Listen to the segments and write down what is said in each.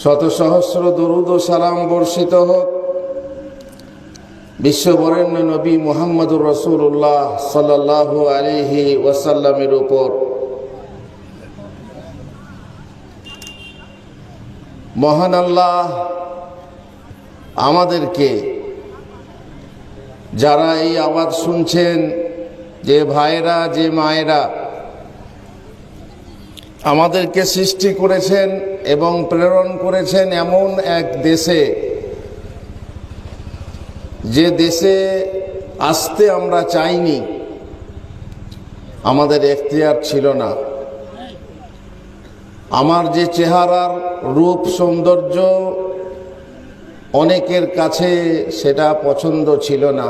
শত সহস্র দরুদ ও সালাম বর্ষিত হোক বিশ্ববরেণ্য নবী মুহাম্মদুর রাসূলুল্লাহ সাল্লাল্লাহু আলাইহি ওয়াসাল্লামের উপর। মহান আল্লাহ আমাদেরকে, যারা এই আওয়াজ শুনছেন, যে ভাইরা যে মায়েরা আমাদেরকে সৃষ্টি করেছেন এবং প্রেরণ করেছেন এমন এক দেশে, যে দেশে আসতে আমরা চাইনি, আমাদের এখতিয়ার ছিল না। আমার যে চেহারার রূপ সৌন্দর্য অনেকের কাছে সেটা পছন্দ ছিল না,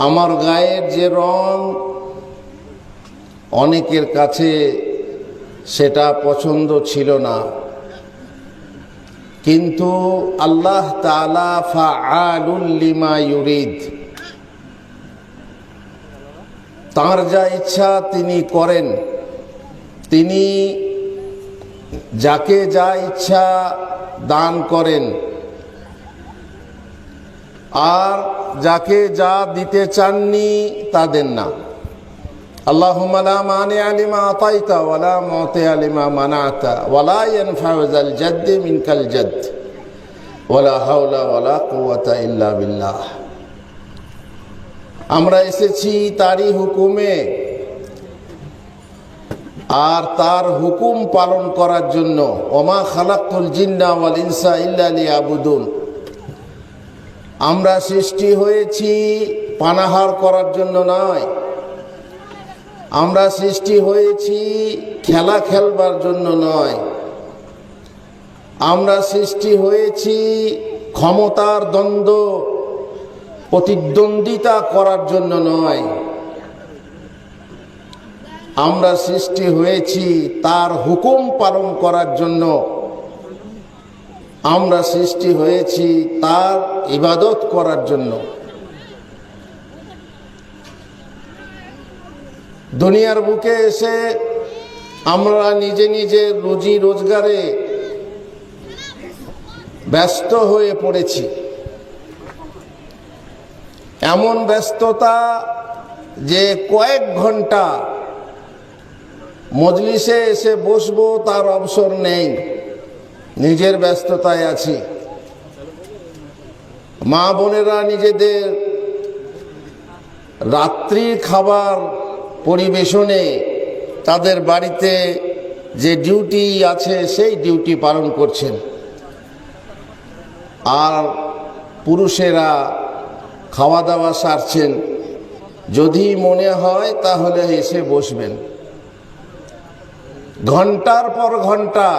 আমার গায়ের যে রং অনেকের কাছে সেটা পছন্দ ছিল না, কিন্তু আল্লাহ তাআলা ফাআলুল লিমা ইউরিদ, তাঁর যা ইচ্ছা তিনি করেন। তিনি যাকে যা ইচ্ছা দান করেন, আর যাকে যা দিতে চাননি তা দেন না। আল্লাহুম্মা লা মানিআ লিমা আতাইতা ওয়া লা মুতিআ লিমা মানা'তা ওয়া লা ইয়ানফা'ু যাল জাদ্দি মিনকাল জাদ্দ ওয়া লা হাওলা ওয়া লা কুওয়াতা ইল্লা বিল্লাহ। আমরা এসেছি তারই হুকুমে আর তার হুকুম পালন করার জন্য। ওমা খালাকতুল জিন্না ওয়াল ইনসা ইল্লা লিয়াবুদুন। আমরা সৃষ্টি হয়েছি পানাহার করার জন্য নয়, আমরা সৃষ্টি হয়েছি খেলা খেলবার জন্য নয়, আমরা সৃষ্টি হয়েছি ক্ষমতার দ্বন্দ্ব প্রতিদ্বন্দ্বিতা করার জন্য নয়, আমরা সৃষ্টি হয়েছি তার হুকুম পালন করার জন্য। আমরা সৃষ্টি হয়েছি তার ইবাদত করার জন্য। দুনিয়ার বুকে এসে আমরা নিজে নিজের রুজি রোজগারে ব্যস্ত হয়ে পড়েছি। এমন ব্যস্ততা যে কয়েক ঘন্টা মজলিসে এসে বসবো তার অবসর নেই, নিজের ব্যস্ততায় আছি। মা বোনেরা নিজেদের রাত্রির খাবার পরিবেশনে তাদের বাড়িতে যে ডিউটি আছে সেই ডিউটি পালন করছেন, আর পুরুষেরা খাওয়া দাওয়া সারছেন। যদি মনে হয় তাহলে এসে বসবেন। ঘন্টার পর ঘন্টা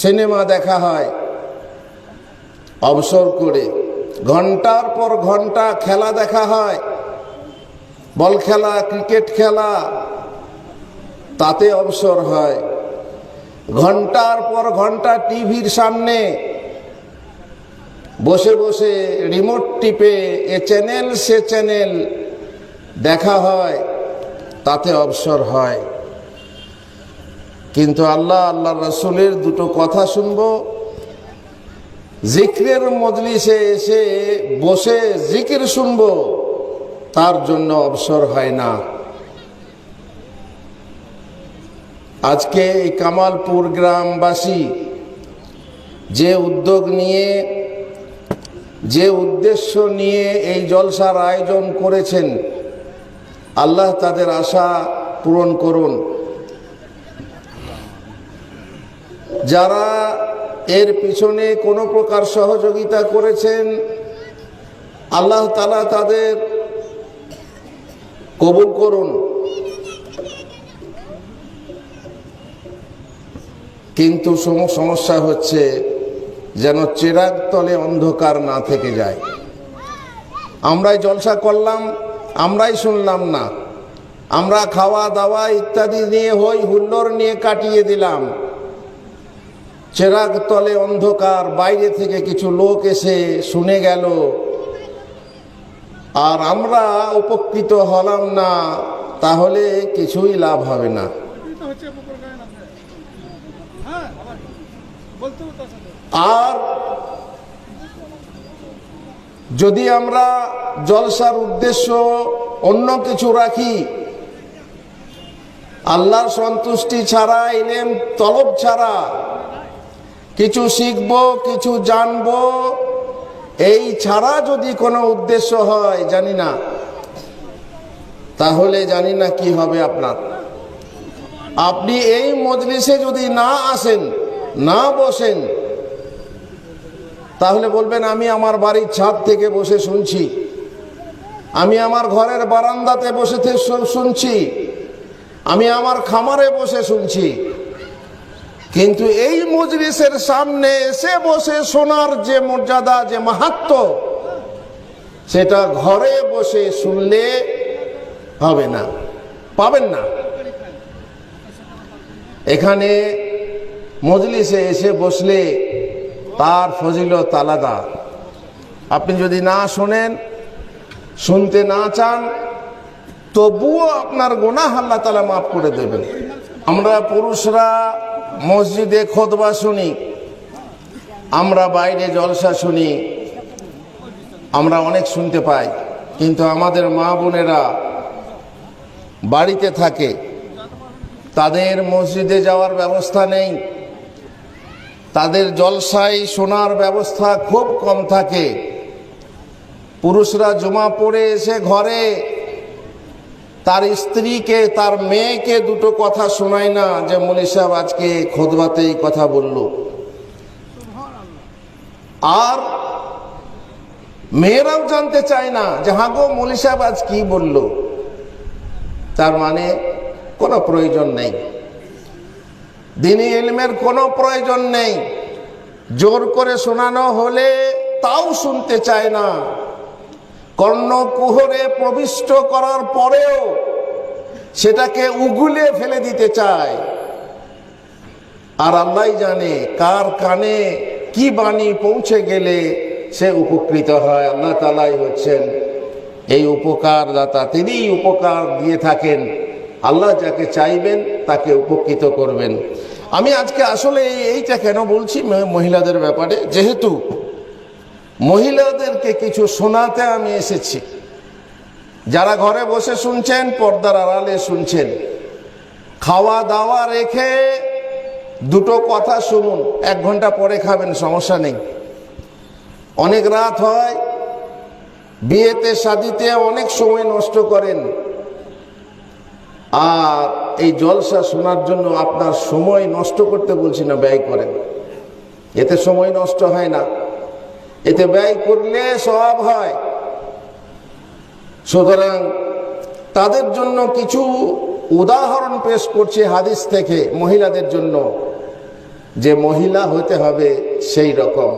সিনেমা দেখা হয় অবসর করে, ঘন্টার পর ঘন্টা খেলা দেখা হয়, বল খেলা, ক্রিকেট খেলা, তাতে অবসর হয়। ঘন্টার পর ঘন্টা টিভির সামনে বসে বসে রিমোট টিপে এ চ্যানেল সে চ্যানেল দেখা হয়, তাতে অবসর হয়। কিন্তু আল্লাহ রাসূলের দুটো কথা শুনবো, জিক্রের মজলিসে এসে বসে জিকির শুনবো, তার জন্য অবসর হয় না। আজকে এই কামালপুর গ্রামবাসী যে উদ্যোগ নিয়ে, যে উদ্দেশ্য নিয়ে এই জলসার আয়োজন করেছেন, আল্লাহ তাদের আশা পূরণ করুন। যারা এর পিছনে কোনো প্রকার সহযোগিতা করেছেন, আল্লাহ তাআলা তাদের কবুল করুন। কিন্তু সমস্যা হচ্ছে যেন চেরাগ তলে অন্ধকার না থেকে যায়। আমরাই জলসা করলাম, আমরাই শুনলাম না, আমরা খাওয়া দাওয়া ইত্যাদি নিয়ে হই হুল্লোড় নিয়ে কাটিয়ে দিলাম। চেরাগ তলে অন্ধকার, বাইরে থেকে কিছু লোক এসে শুনে গেল, আর আমরা উপকৃত হলাম না, তাহলে কিছুই লাভ হবে না। আর যদি আমরা জলসার উদ্দেশ্য অন্য কিছু রাখি, আল্লাহর সন্তুষ্টি ছাড়া, ইলম তলব ছাড়া, কিছু শিখব, কিছু জানব, এই ছাড়া যদি কোনো উদ্দেশ্য হয় জানি না, তাহলে জানি না কি হবে আপনার। আপনি এই মজলিসে যদি না আসেন, না বসেন, তাহলে বলবেন আমি আমার বাড়ির ছাদ থেকে বসে শুনছি, আমি আমার ঘরের বারান্দাতে বসে শুনছি, আমি আমার খামারে বসে শুনছি। কিন্তু এই মজলিসের সামনে এসে বসে শোনার যে মর্যাদা, যে মাহাত্ম্য, সেটা ঘরে বসে শুনলে হবে না, পাবেন না। এখানে মজলিসে এসে বসলে তার ফজিলত আলাদা। আপনি যদি না শোনেন, শুনতে না চান, তবুও আপনার গুনাহ আল্লাহ তাআলা মাফ করে দেবেন। আমরা পুরুষরা মসজিদে খুতবা শুনি, আমরা বাইরে জলসা শুনি, আমরা অনেক শুনতে পাই, কিন্তু আমাদের মা বোনেরা বাড়িতে থাকে, তাদের মসজিদে যাওয়ার ব্যবস্থা নেই, তাদের জলসায় শোনার ব্যবস্থা খুব কম থাকে। পুরুষরা জুমা পড়ে এসে ঘরে তার স্ত্রীকে, তার মেয়েকে দুটো কথা শোনায় না যে মৌলী সাহেব আজকে খুতবাতে এই কথা বলল, আর মেয়েরাও জানতে চায় না যে হ্যাঁ গো মৌলী সাহেব আজ কি বলল। তার মানে কোনো প্রয়োজন নেই, দ্বীনি ইলমের কোনো প্রয়োজন নেই। জোর করে শোনানো হলে তাও শুনতে চায় না, কর্ণকুহরে প্রবিষ্ট করার পরেও সেটাকে উগুলে ফেলে দিতে চায়। আর আল্লাহ জানে কার কানে কি বাণী পৌঁছে গেলে সে উপকৃত হয়। আল্লাহ তাআলাই হচ্ছেন এই উপকার দাতা, তিনিই উপকার দিয়ে থাকেন। আল্লাহ যাকে চাইবেন তাকে উপকৃত করবেন। আমি আজকে আসলে এইটা কেন বলছি মহিলাদের ব্যাপারে, যেহেতু মহিলাদেরকে কিছু শোনাতে আমি এসেছি। যারা ঘরে বসে শুনছেন, পর্দার আড়ালে শুনছেন, খাওয়া দাওয়া রেখে দুটো কথা শুনুন, 1 ঘন্টা পরে খাবেন, সমস্যা নেই। অনেক রাত হয়, বিয়েতে শাদিতে অনেক সময় নষ্ট করেন, আর এই জলসা শোনার জন্য আপনার সময় নষ্ট করতে বলছি না, ব্যয় করেন। এতে সময় নষ্ট হয় না, এতে ব্যয় করলে সওয়াব হয়। সুতরাং তাদের জন্য কিছু উদাহরণ পেশ করছি হাদিস থেকে, মহিলাদের জন্য, যে মহিলা হতে হবে সেই রকম।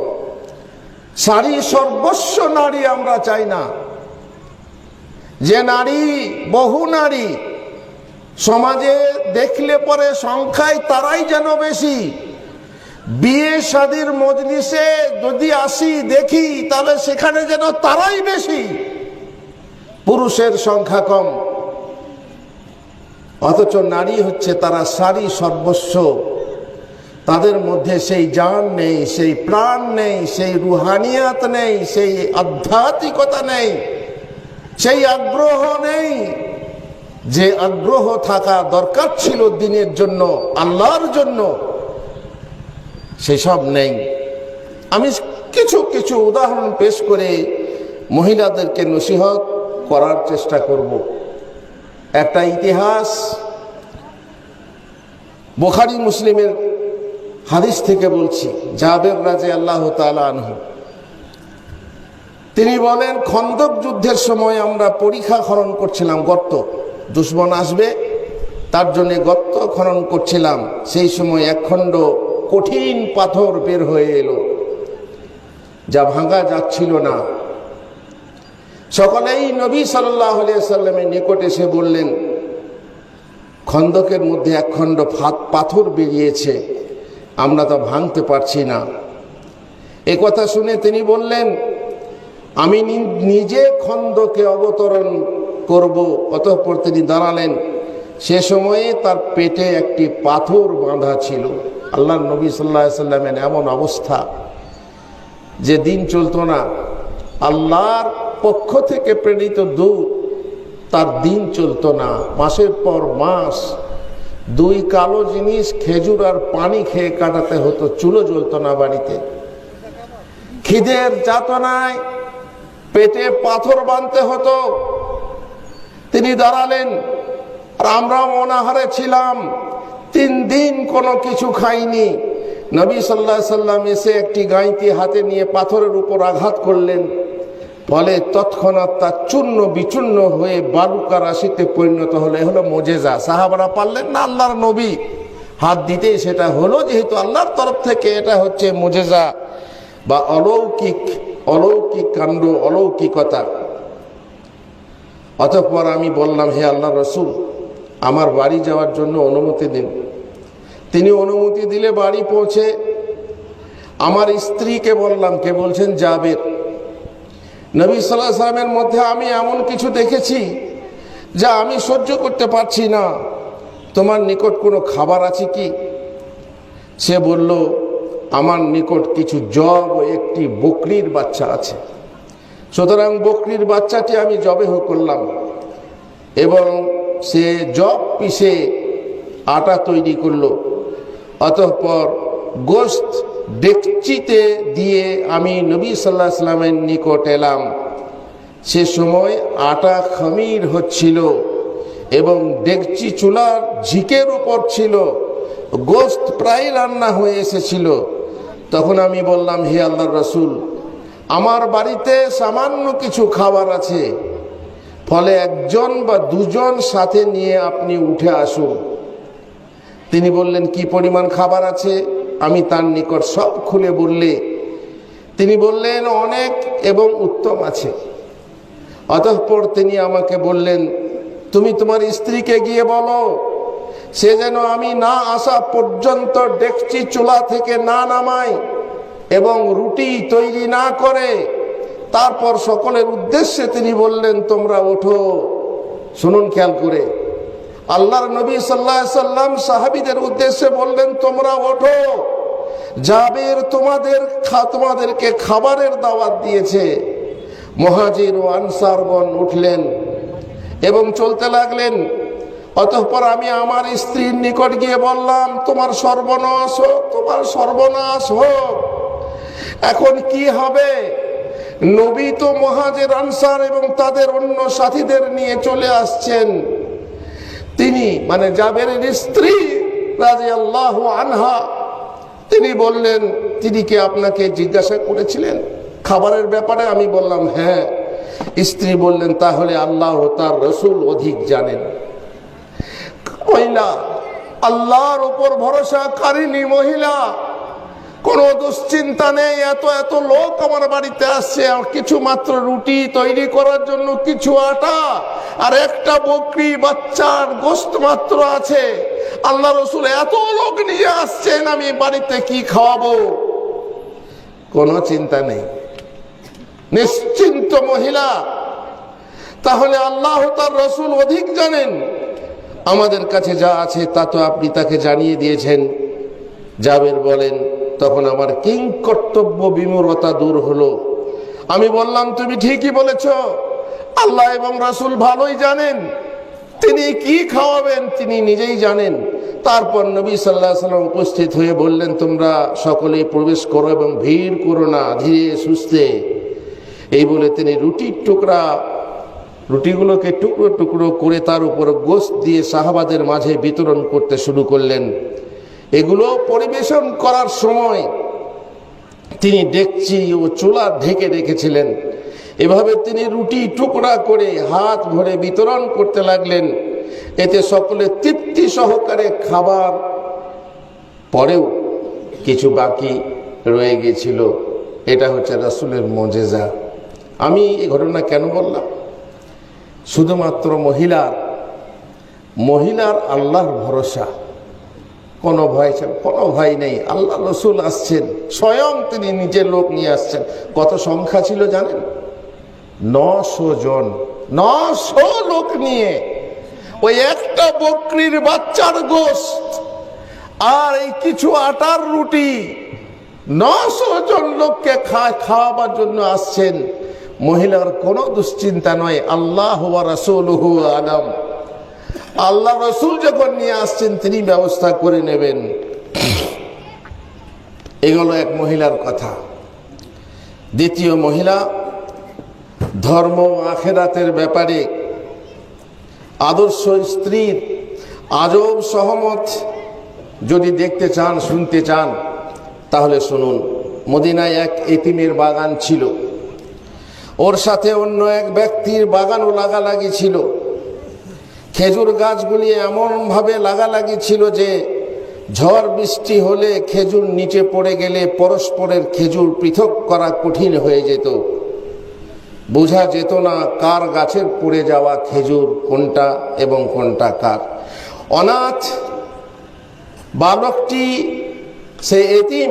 সারি সর্বস্ব নারী আমরা চাই না, যে নারী, বহু নারী সমাজে দেখলে পরে সংখ্যায় তারাই যেন বেশি। বিয়ে শাদীর মজলিসে যদি আসি দেখি, তাহলে সেখানে যেন তারাই বেশি, পুরুষের সংখ্যা কম। অথচ নারী হচ্ছে তারা সারি সর্বস্ব। তাদের মধ্যে সেই জান নেই, সেই প্রাণ নেই, সেই রুহানিয়াত নেই, সেই আধ্যাত্মিকতা নেই, সেই আগ্রহ নেই যে আগ্রহ থাকা দরকার ছিল দ্বীনের জন্য, আল্লাহর জন্য, সেসব নেই। আমি কিছু কিছু উদাহরণ পেশ করে মহিলাদেরকে নসিহত করার চেষ্টা করব। একটা ইতিহাস বুখারী মুসলিমের হাদিস থেকে বলছি। জাবের রাদিয়াল্লাহু তাআলা আনহু তিনি বলেন, খন্দক যুদ্ধের সময় আমরা পরিখা খনন করছিলাম, গর্ত, দুশমন আসবে তার জন্য গর্ত খনন করছিলাম। সেই সময় একখণ্ড কঠিন পাথর বের হয়ে এলো, যা ভাঙা যাচ্ছিল না। সকলেই নবী সাল্লাল্লাহু আলাইহি সাল্লামের নিকট এসে বললেন, খন্দকের মধ্যে একখণ্ড পাথর বেরিয়েছে, আমরা তা ভাঙতে পারছি না। এ কথা শুনে তিনি বললেন, আমি নিজে খন্দকে অবতরণ করব। অতঃপর তিনি দাঁড়ালেন, সে সময়ে তার পেটে একটি পাথর বাঁধা ছিল। আল্লাহর নবী সাল্লাল্লাহু আলাইহি সাল্লামের এমন অবস্থা যে দিন চলতো না, আল্লাহর পক্ষ থেকে প্রেরিত দূত, তার দিন চলতো না। মাসের পর মাস দুই কালো জিনিস খেজুর আর পানি খেয়ে কাটাতে হতো, চুলো জ্বলতো না বাড়িতে। খিদের যাতনায় পেটে পাথর বাঁধতে হতো। তিনি দাঁড়ালেন, আর আমরা অনাহারে ছিলাম, 3 দিন কোনো কিছু খাইনি। নবী সাল্লাল্লাহু আলাইহি সাল্লাম এসে একটি গাঁইতি হাতে নিয়ে পাথরের উপর আঘাত করলেন, ফলে তৎক্ষণাৎ তা চূর্ণ বিচূর্ণ হয়ে বালুকা রাশিতে পরিণত হলো। এ হলো মুজিজা। সাহাবারা পারলেন না, আল্লাহর নবী হাত দিতেই সেটা হলো। যেহেতু আল্লাহর তরফ থেকে, এটা হচ্ছে মুজিজা বা অলৌকিক কাণ্ড, অলৌকিকতা। অতঃপর আমি বললাম, হে আল্লাহর রাসূল, আমার বাড়ি যাওয়ার জন্য অনুমতি দিন। তিনি অনুমতি দিলে বাড়ি পৌঁছে আমার স্ত্রীকে বললাম, কে বলছেন? জাবের। নবী সাল্লাল্লাহু আলাইহি ওয়াসাল্লামের মধ্যে আমি এমন কিছু দেখেছি যা আমি সহ্য করতে পারছি না, তোমার নিকট কোনো খাবার আছে কি? সে বলল, আমার নিকট কিছু জব ও একটি বকরির বাচ্চা আছে। সুতরাং বকরির বাচ্চাটি আমি জবেহ করলাম এবং সে জব পিষে আটা তৈরি করলো। অতঃপর গোশত ডেকচিতে দিয়ে আমি নবী সাল্লাল্লাহু আলাইহি ওয়াসাল্লামের নিকট এলাম। সে সময় আটা খামির হচ্ছিল এবং ডেকচি চুলার ঝিকের উপর ছিল, গোশত প্রায় রান্না হয়ে এসেছিল। তখন আমি বললাম, হে আল্লাহর রাসূল, আমার বাড়িতে সামান্য কিছু খাবার আছে, ফলে 1জন বা 2জন সাথে নিয়ে আপনি উঠে আসুন। তিনি বললেন, কি পরিমাণ খাবার আছে? আমি তার নিকট সব খুলে বললে তিনি বললেন, অনেক এবং উত্তম আছে। অতঃপর তিনি আমাকে বললেন, তুমি তোমার স্ত্রীকে গিয়ে বলো সে যেন আমি না আসা পর্যন্ত ডেকচি চুলা থেকে না নামায় এবং রুটি তৈরি না করে। তারপর সকলের উদ্দেশ্যে তিনি বললেন, তোমরা ওঠো। শুনুন খেয়াল করে, আল্লাহর নবী সাল্লাল্লাহু আলাইহি সাল্লাম সাহাবীদের উদ্দেশ্যে বললেন, তোমরা ওঠো, জাবের তোমাদেরকে খাবারের দাওয়াত দিয়েছে। মুহাজির ও আনসারগণ উঠলেন এবং চলতে লাগলেন। অতঃপর আমি আমার স্ত্রীর নিকট গিয়ে বললাম, তোমার সর্বনাশ হোক, তোমার সর্বনাশ হোক। এখন কি হবে? নবী তো মুহাজির আনসার এবং তাদের অন্য সাথীদের নিয়ে চলে আসছেন। তিনি মানে জাবেরের স্ত্রী রাদিয়াল্লাহু আনহা, তিনি বললেন, তিনি কি আপনাকে জিজ্ঞাসা করেছিলেন খাবারের ব্যাপারে? আমি বললাম, হ্যাঁ। স্ত্রী বললেন, তাহলে আল্লাহ ও তার রাসূল অধিক জানেন। মহিলা, আল্লাহর উপর ভরসাকারিনী মহিলা, কোনো দুশ্চিন্তা নেই। এত লোক আমার বাড়িতে আসছে, আর কিছু মাত্র রুটি তৈরি করার জন্য কিছু আটা আর একটা বকরি বাচ্চার গোশত মাত্র আছে। আল্লাহ রাসূল এত লোক নিয়ে আসছেন, আমি বাড়িতে কি খাওয়াবো? কোনো চিন্তা নেই, নিশ্চিন্ত মহিলা। তাহলে আল্লাহ তার রাসূল অধিক জানেন। আমাদের কাছে যা আছে তা তো আপনি তাকে জানিয়ে দিয়েছেন। জাবের বলেন, তখন আমার কিং কর্তব্য বিমূঢ়তা দূর হলো। আমি বললাম, তুমি ঠিকই বলেছ, আল্লাহ এবং রাসূল ভালোই জানেন তিনি কি খাওয়াবেন, তিনি নিজেই জানেন। তারপর নবী সাল্লাল্লাহু আলাইহি ওয়াসাল্লাম উপস্থিত হয়ে বললেন, তোমরা সকলেই প্রবেশ করো এবং ভিড় করো না, ধীরে সুস্থে। এই বলে তিনি রুটিগুলোকে টুকরো টুকরো করে তার উপর গোশত দিয়ে সাহাবাদের মাঝে বিতরণ করতে শুরু করলেন। এগুলো পরিবেশন করার সময় তিনি ডেকচি ও চুলা ঢেকে রেখেছিলেন। এভাবে তিনি রুটি টুকরা করে হাত ভরে বিতরণ করতে লাগলেন। এতে সকলে তৃপ্তি সহকারে খাবার পরেও কিছু বাকি রয়ে গিয়েছিল। এটা হচ্ছে রাসূলের মুজিজা। আমি এই ঘটনা কেন বললাম? শুধুমাত্র মহিলার আল্লাহর ভরসা, কোনো ভয় নেই। আল্লাহ রাসূল আসছেন, স্বয়ং তিনি নিজের লোক নিয়ে আসছেন। কত সংখ্যা ছিল জানেন? 900 জন, 900 লোক নিয়ে ওই একটা বকরির বাচ্চার গোশত আর এই কিছু আটার রুটি 900 জন লোককে খাওয়াবার জন্য আসছেন। মহিলার কোনো দুশ্চিন্তা নয়, আল্লাহ ওয়া রাসূলুহু আলাম, আল্লাহ রসুল যখন নিয়ে আসছেন তিনি ব্যবস্থা করে নেবেন। এগুলো এক মহিলার কথা। দ্বিতীয় মহিলা, ধর্ম আখেরাতের ব্যাপারে আদর্শ স্ত্রীর আজব সহমত যদি দেখতে চান, শুনতে চান, তাহলে শুনুন। মদিনায় এক এতিমের বাগান ছিল, ওর সাথে অন্য এক ব্যক্তির বাগানও লাগালাগি ছিল। খেজুর গাছগুলি এমনভাবে লাগালাগি ছিল যে ঝড় বৃষ্টি হলে খেজুর নিচে পড়ে গেলে পরস্পরের খেজুর পৃথক করা কঠিন হয়ে যেত। বোঝা যেত না কার গাছের পড়ে যাওয়া খেজুর কোনটা এবং কোনটা কার। অনাথ বালকটি, সে এতিম,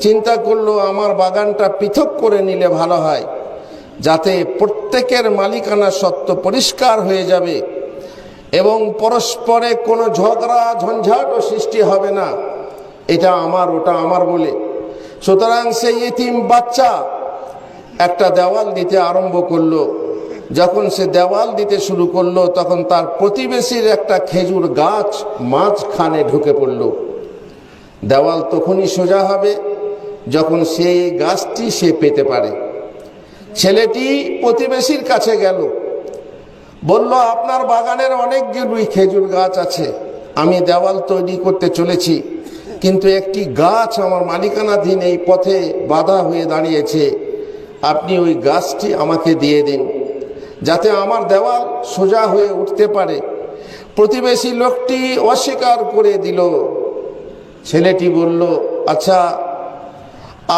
চিন্তা করলো আমার বাগানটা পৃথক করে নিলে ভালো হয়, যাতে প্রত্যেকের মালিকানা সত্ত্ব পরিষ্কার হয়ে যাবে এবং পরস্পরে কোনো ঝগড়া ঝঞ্ঝাটও সৃষ্টি হবে না, এটা আমার ওটা আমার বলে। সুতরাং সেই এতিম বাচ্চা একটা দেওয়াল দিতে আরম্ভ করলো। যখন সে দেওয়াল দিতে শুরু করলো তখন তার প্রতিবেশীর একটা খেজুর গাছ মাঝখানে ঢুকে পড়ল। দেওয়াল তখনই সোজা হবে যখন সেই গাছটি সে পেতে পারে। ছেলেটি প্রতিবেশীর কাছে গেল, বলল, আপনার বাগানের অনেকগুলি খেজুর গাছ আছে, আমি দেওয়াল তৈরি করতে চলেছি, কিন্তু একটি গাছ আমার মালিকানাধীন এই পথে বাধা হয়ে দাঁড়িয়েছে, আপনি ওই গাছটি আমাকে দিয়ে দিন যাতে আমার দেওয়াল সোজা হয়ে উঠতে পারে। প্রতিবেশী লোকটি অস্বীকার করে দিল। ছেলেটি বলল, আচ্ছা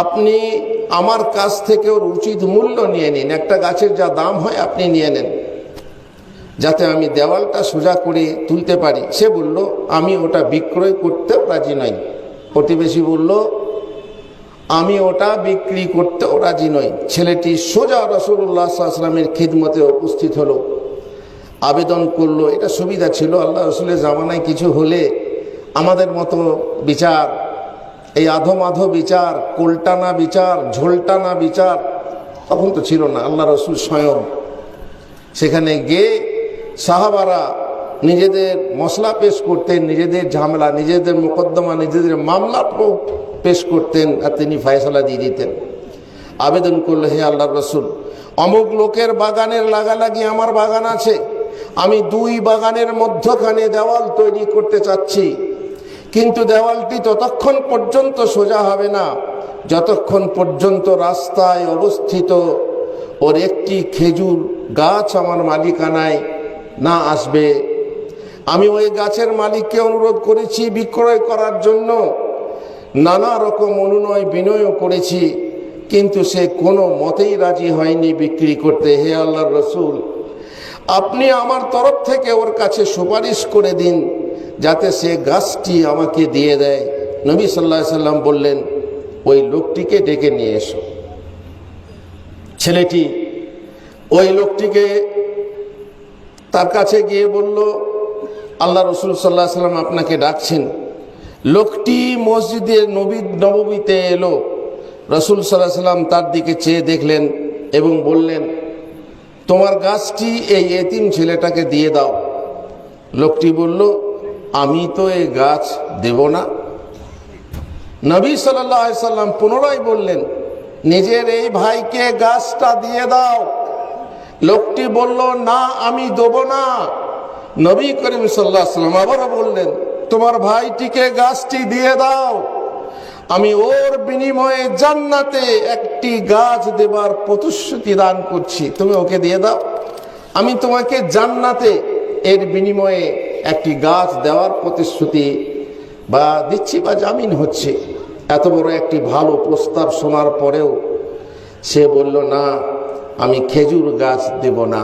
আপনি আমার কাছ থেকে ওর উচিত মূল্য নিয়ে নিন, একটা গাছের যা দাম হয় আপনি নিয়ে নেন, যাতে আমি দেওয়ালটা সোজা করে তুলতে পারি। সে বলল, আমি ওটা বিক্রয় করতেও রাজি নই। প্রতিবেশী বলল, আমি ওটা বিক্রি করতেও রাজি নই। ছেলেটি সোজা রাসূলুল্লাহ সাল্লাল্লাহু আলাইহি ওয়াসাল্লামের খিদমতে উপস্থিত হলো, আবেদন করলো। এটা সুবিধা ছিল, আল্লাহ রসুলের জামানায় কিছু হলে আমাদের মতো বিচার, এই আধো বিচার, কোলটানা বিচার, ঝোলটানা বিচার তখন তো ছিল না। আল্লাহ রসুল স্বয়ং সেখানে গিয়ে সাহাবারা নিজেদের মসলা পেশ করতেন, নিজেদের ঝামেলা, নিজেদের মোকদ্দমা, নিজেদের মামলা পেশ করতেন, আর তিনি ফয়সালা দিয়ে দিতেন। আবেদন করলো, হে আল্লাহর রসুল, অমুক লোকের বাগানের লাগালাগি আমার বাগান আছে, আমি দুই বাগানের মধ্যখানে দেওয়াল তৈরি করতে চাচ্ছি, কিন্তু দেওয়ালটি ততক্ষণ পর্যন্ত সোজা হবে না যতক্ষণ পর্যন্ত রাস্তায় অবস্থিত ওর একটি খেজুর গাছ আমার মালিকানায় না আসবে। আমি ওই গাছের মালিককে অনুরোধ করেছি বিক্রয় করার জন্য, নানা রকম অনুনয় বিনয়ও করেছি, কিন্তু সে কোনো মতেই রাজি হয়নি বিক্রি করতে। হে আল্লাহর রসুল, আপনি আমার তরফ থেকে ওর কাছে সুপারিশ করে দিন যাতে সে গাছটি আমাকে দিয়ে দেয়। নবী সাল্লাল্লাহু আলাইহি সাল্লাম বললেন, ওই লোকটিকে ডেকে নিয়ে এসো। ছেলেটি ওই লোকটিকে তার কাছে গিয়ে বলল, আল্লাহ রসুল সাল্লাল্লাহু আলাইহি সাল্লাম আপনাকে ডাকছেন। লোকটি মসজিদে নববীতে এলো। রসুল সাল্লাল্লাহু আলাইহি সাল্লাম তার দিকে চেয়ে দেখলেন এবং বললেন, তোমার গাছটি এই এতিম ছেলেটাকে দিয়ে দাও। লোকটি বলল, আমি তো এই গাছ দেব না। নবী সাল্লাল্লাহু আলাইহি সাল্লাম পুনরায় বললেন, নিজের এই ভাইকে গাছটা দিয়ে দাও। লোকটি বলল, না আমি দেব না। নবী করিম সাল্লাল্লাহু আলাইহি সাল্লাম আবারও বললেন, তোমার ভাইটিকে গাছটি দিয়ে দাও, আমি ওর বিনিময়ে জান্নাতে একটি গাছ দেবার প্রতিশ্রুতি দান করছি, তুমি ওকে দিয়ে দাও, আমি তোমাকে জান্নাতে এর বিনিময়ে একটি গাছ দেওয়ার প্রতিশ্রুতি বা দিচ্ছি বা জামিন হচ্ছে। এত বড় একটি ভালো প্রস্তাব শোনার পরেও সে বলল, না আমি খেজুর গাছ দেব না।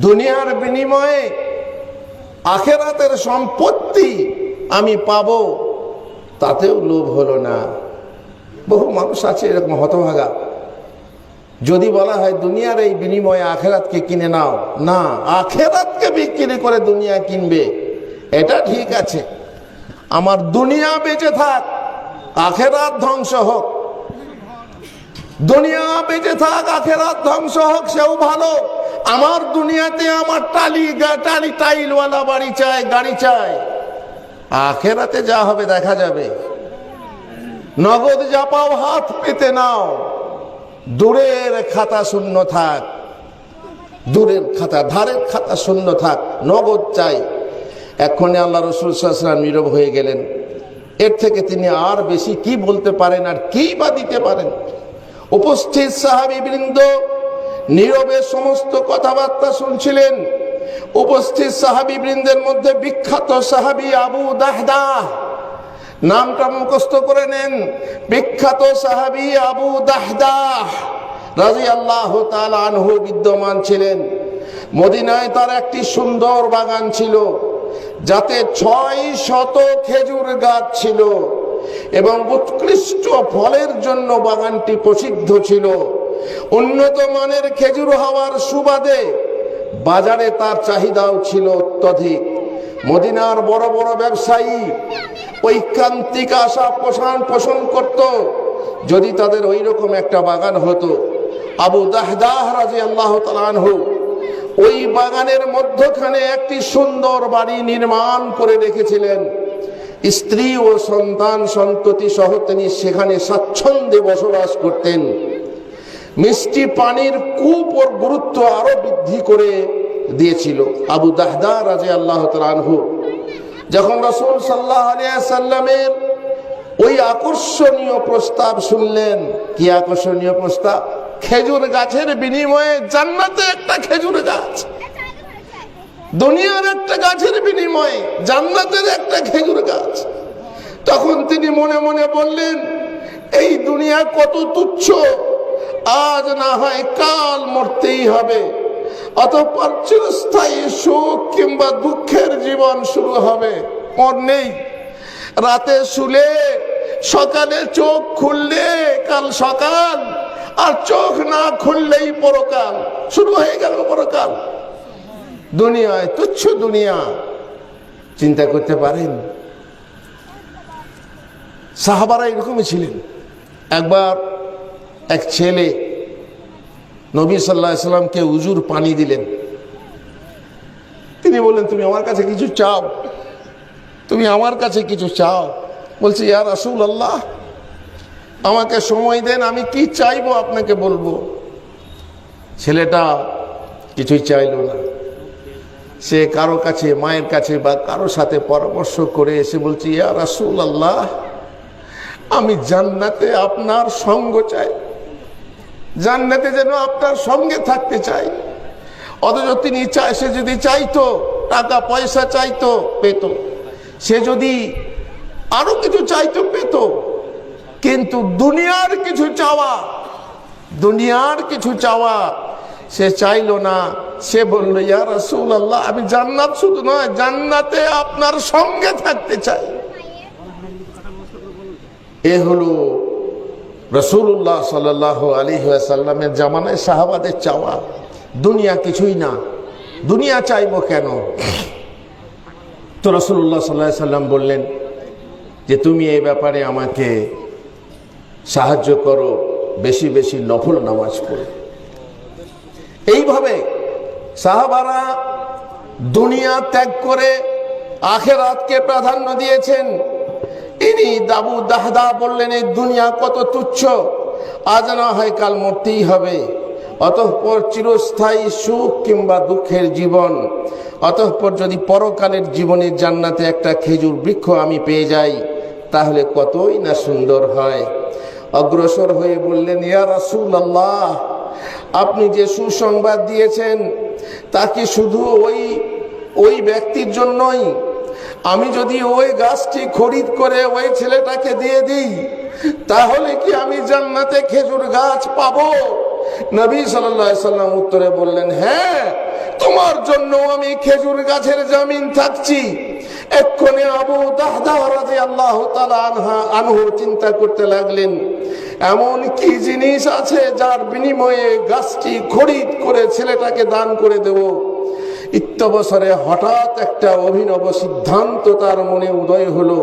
দুনিয়ার বিনিময়ে আখেরাতের সম্পত্তি আমি পাবো, তাতেও লোভ হলো না। বহু মানুষ আছে এরকম হতভাগা, যদি বলা হয় দুনিয়ার এই বিনিময়ে আখেরাতকে কিনে নাও, না, আখেরাতকে বিক্রি করে দুনিয়া কিনবে এটা ঠিক আছে। আমার দুনিয়া বেঁচে থাক, আখেরাত ধ্বংস হোক। দুনিয়া বেঁচে থাক, আখেরাত ধ্বংস হোক, সেও ভালো। আমার দুনিয়াতে আমার টালি টাইলওয়ালা বাড়ি চাই, গাড়ি চাই। আখেরাতে যা হবে দেখা যাবে। নগদ যা পাও হাত পেতে নাও, দূরের খাতা শূন্য থাক, দূরের খাতা, ধারের খাতা শূন্য থাক, নগদ চাই। এক্ষণে আল্লাহ রাসূল সাল্লাল্লাহু আলাইহি ওয়াসাল্লাম নীরব হয়ে গেলেন। এর থেকে তিনি আর বেশি কি বলতে পারেন, আর কি বা দিতে পারেন? উপস্থিত সাহাবীবৃন্দ নীরবে সমস্ত কথাবার্তা শুনছিলেন। উপস্থিত সাহাবীবৃন্দের মধ্যে বিখ্যাত সাহাবী আবু দাহদাহ, নামটা মুখস্থ করে নেন। বিখ্যাত সাহাবী আবু দাহদাহ রাদিয়াল্লাহু তাআলা আনহু বিদ্যমান ছিলেন। মদিনায় তার একটি সুন্দর বাগান ছিল, যাতে 600 খেজুর গাছ ছিল এবং উৎকৃষ্ট ফলের জন্য বাগানটি প্রসিদ্ধ ছিল। উন্নত মানের খেজুর হওয়ার সুবাদে বাজারে তার চাহিদাও ছিল অত্যধিক। মদিনার বড় বড় ব্যবসায়ী ঐকান্তিক আশা পোষণ করত, যদি তাদের ওই রকম একটা বাগান হতো। আবু দাহদাহ রাদিয়াল্লাহু তাআলা আনহু ওই বাগানের মধ্যখানে একটি সুন্দর বাড়ি নির্মাণ করে রেখেছিলেন। স্ত্রী ও সন্তান সন্ততি সহ তিনি সেখানে স্বাচ্ছন্দ্যে বসবাস করতেন। মিষ্টি পানির কূপ ওর গুরুত্ব আরো বৃদ্ধি করে দিয়েছিল। আবু দাহদাহ রাদিয়াল্লাহু তাআলা আনহু যখন রাসূল সাল্লাল্লাহু আলাইহি ওয়াসাল্লামের ওই আকর্ষণীয় প্রস্তাব শুনলেন, কি আকর্ষণীয় প্রস্তাব? খেজুর গাছের বিনিময়ে জান্নাতে একটা খেজুর গাছ, দুনিয়ার একটা গাছের বিনিময়ে জান্নাতের একটা খেজুর গাছ। তখন তিনি মনে মনে বললেন, এই দুনিয়া কত তুচ্ছ, আজ না হয় কাল মরতেই হবে, অতঃপর চিরস্থায়ী সুখ কিংবা দুঃখের জীবন শুরু হবে। মর নেই, রাতে শুলে সকালে চোখ খুললে কাল সকাল, আর চোখ না খুললেই পরকাল, শুরু হয়ে গেল পরকাল। দুনিয়ায় তুচ্ছ দুনিয়া, চিন্তা করতে পারেন? সাহাবারা এরকমই ছিলেন। একবার এক ছেলে নবী সাল্লাল্লাহু আলাইহি ওয়াসাল্লামকে উজুর পানি দিলেন। তিনি বললেন, তুমি আমার কাছে কিছু চাও, তুমি আমার কাছে কিছু চাও। বলছে, ইয়া রাসূলুল্লাহ, আমাকে সময় দেন, আমি কি চাইবো আপনাকে বলবো। ছেলেটা কিছুই চাইলো না। সে কারো কাছে, মায়ের কাছে বা কারো সাথে পরামর্শ করে এসে বলছে, ইয়া রাসূলুল্লাহ, আমি জান্নাতে আপনার সঙ্গ চাই, জান্নাতে যেন আপনার সঙ্গে থাকতে চাই। অথচ তিনি সে যদি চাইতো, টাকা পয়সা চাইতো, পেত। সে যদি আরো কিছু চাইতো, পেত। কিন্তু দুনিয়ার কিছু চাওয়া সে চাইলো না। সে বলল, ইয়া রাসূলুল্লাহ, আমি জান্নাত শুধু নয়, জান্নাতে আপনার সঙ্গে থাকতে চাই। এ হলো রাসূলুল্লাহ সাল্লাল্লাহু আলাইহি ওয়াসাল্লামের জামানায় সাহাবাদের চাওয়া। দুনিয়া কিছুই না, দুনিয়া চাইবো কেন? তো রাসূলুল্লাহ সাল্লাল্লাহু আলাইহি ওয়াসাল্লাম বললেন যে, তুমি এই ব্যাপারে আমাকে সাহায্য করো, বেশি বেশি নফল নামাজ পড়ো। এইভাবে সাহাবারা দুনিয়া ত্যাগ করে আখিরাতকে প্রাধান্য দিয়েছেন। ইনি আবু দাহদাহ বললেন, এই দুনিয়া কত তুচ্ছ, আজ না হয় কাল মরতেই হবে, অতঃপর চিরস্থায়ী সুখ কিংবা দুঃখের জীবন, অতঃপর যদি পরকালের জীবনে জান্নাতে একটা খেজুর বৃক্ষ আমি পেয়ে যাই, তাহলে কতই না সুন্দর হয়। অগ্রসর হয়ে বললেন, ইয়া রাসূলুল্লাহ, আপনি যে সুসংবাদ দিয়েছেন তা কি শুধু ওই ব্যক্তির জন্যই? আমি যদি ওই গাছটি খরিদ করে ওই ছেলেটাকে দিয়ে দিই, তাহলে কি আমি জান্নাতে খেজুর গাছ পাবো? নবী সাল্লাল্লাহু আলাইহি ওয়াসাল্লাম উত্তরে বললেন, হ্যাঁ, তোমার জন্য আমি খেজুর গাছের জামিন থাকছি। এক্ষণে আবু দাহদা রাদিয়াল্লাহু তাআলা আনহু চিন্তা করতে লাগলেন, এমন কি জিনিস আছে যার বিনিময়ে গাছটি খরিদ করে ছেলেটাকে দান করে দেব। ইত্যবসরে হঠাৎ একটা অভিনব সিদ্ধান্ত তার মনে উদয় হলো।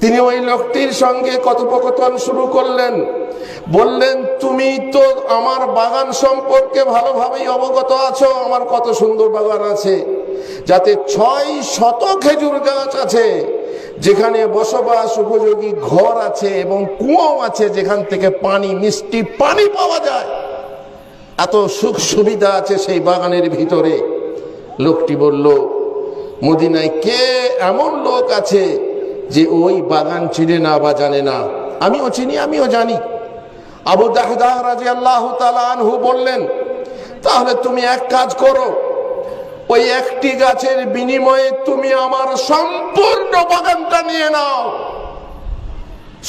তিনি ওই লোকটির সঙ্গে কথোপকথন শুরু করলেন। বললেন, তুমি তো আমার বাগান সম্পর্কে ভালোভাবেই অবগত আছো। আমার কত সুন্দর বাগান আছে, যাতে 600 খেজুর গাছ আছে, যেখানে বসবাস উপযোগী ঘর আছে এবং কুয়ো আছে, যেখান থেকে পানি, মিষ্টি পানি পাওয়া যায়। এত সুখ সুবিধা আছে সেই বাগানের ভিতরে। লোকটি বলল, মদিনায় কে এমন লোক আছে যে ওই বাগান চিনে না বা জানে না? আমিও চিনি, আমিও জানি। আবু দাহদা রাদিয়াল্লাহু তাআলা আনহু বললেন, তাহলে তুমি এক কাজ করো, ওই একটি গাছের বিনিময়ে তুমি আমার সম্পূর্ণ বাগানটা নিয়ে নাও।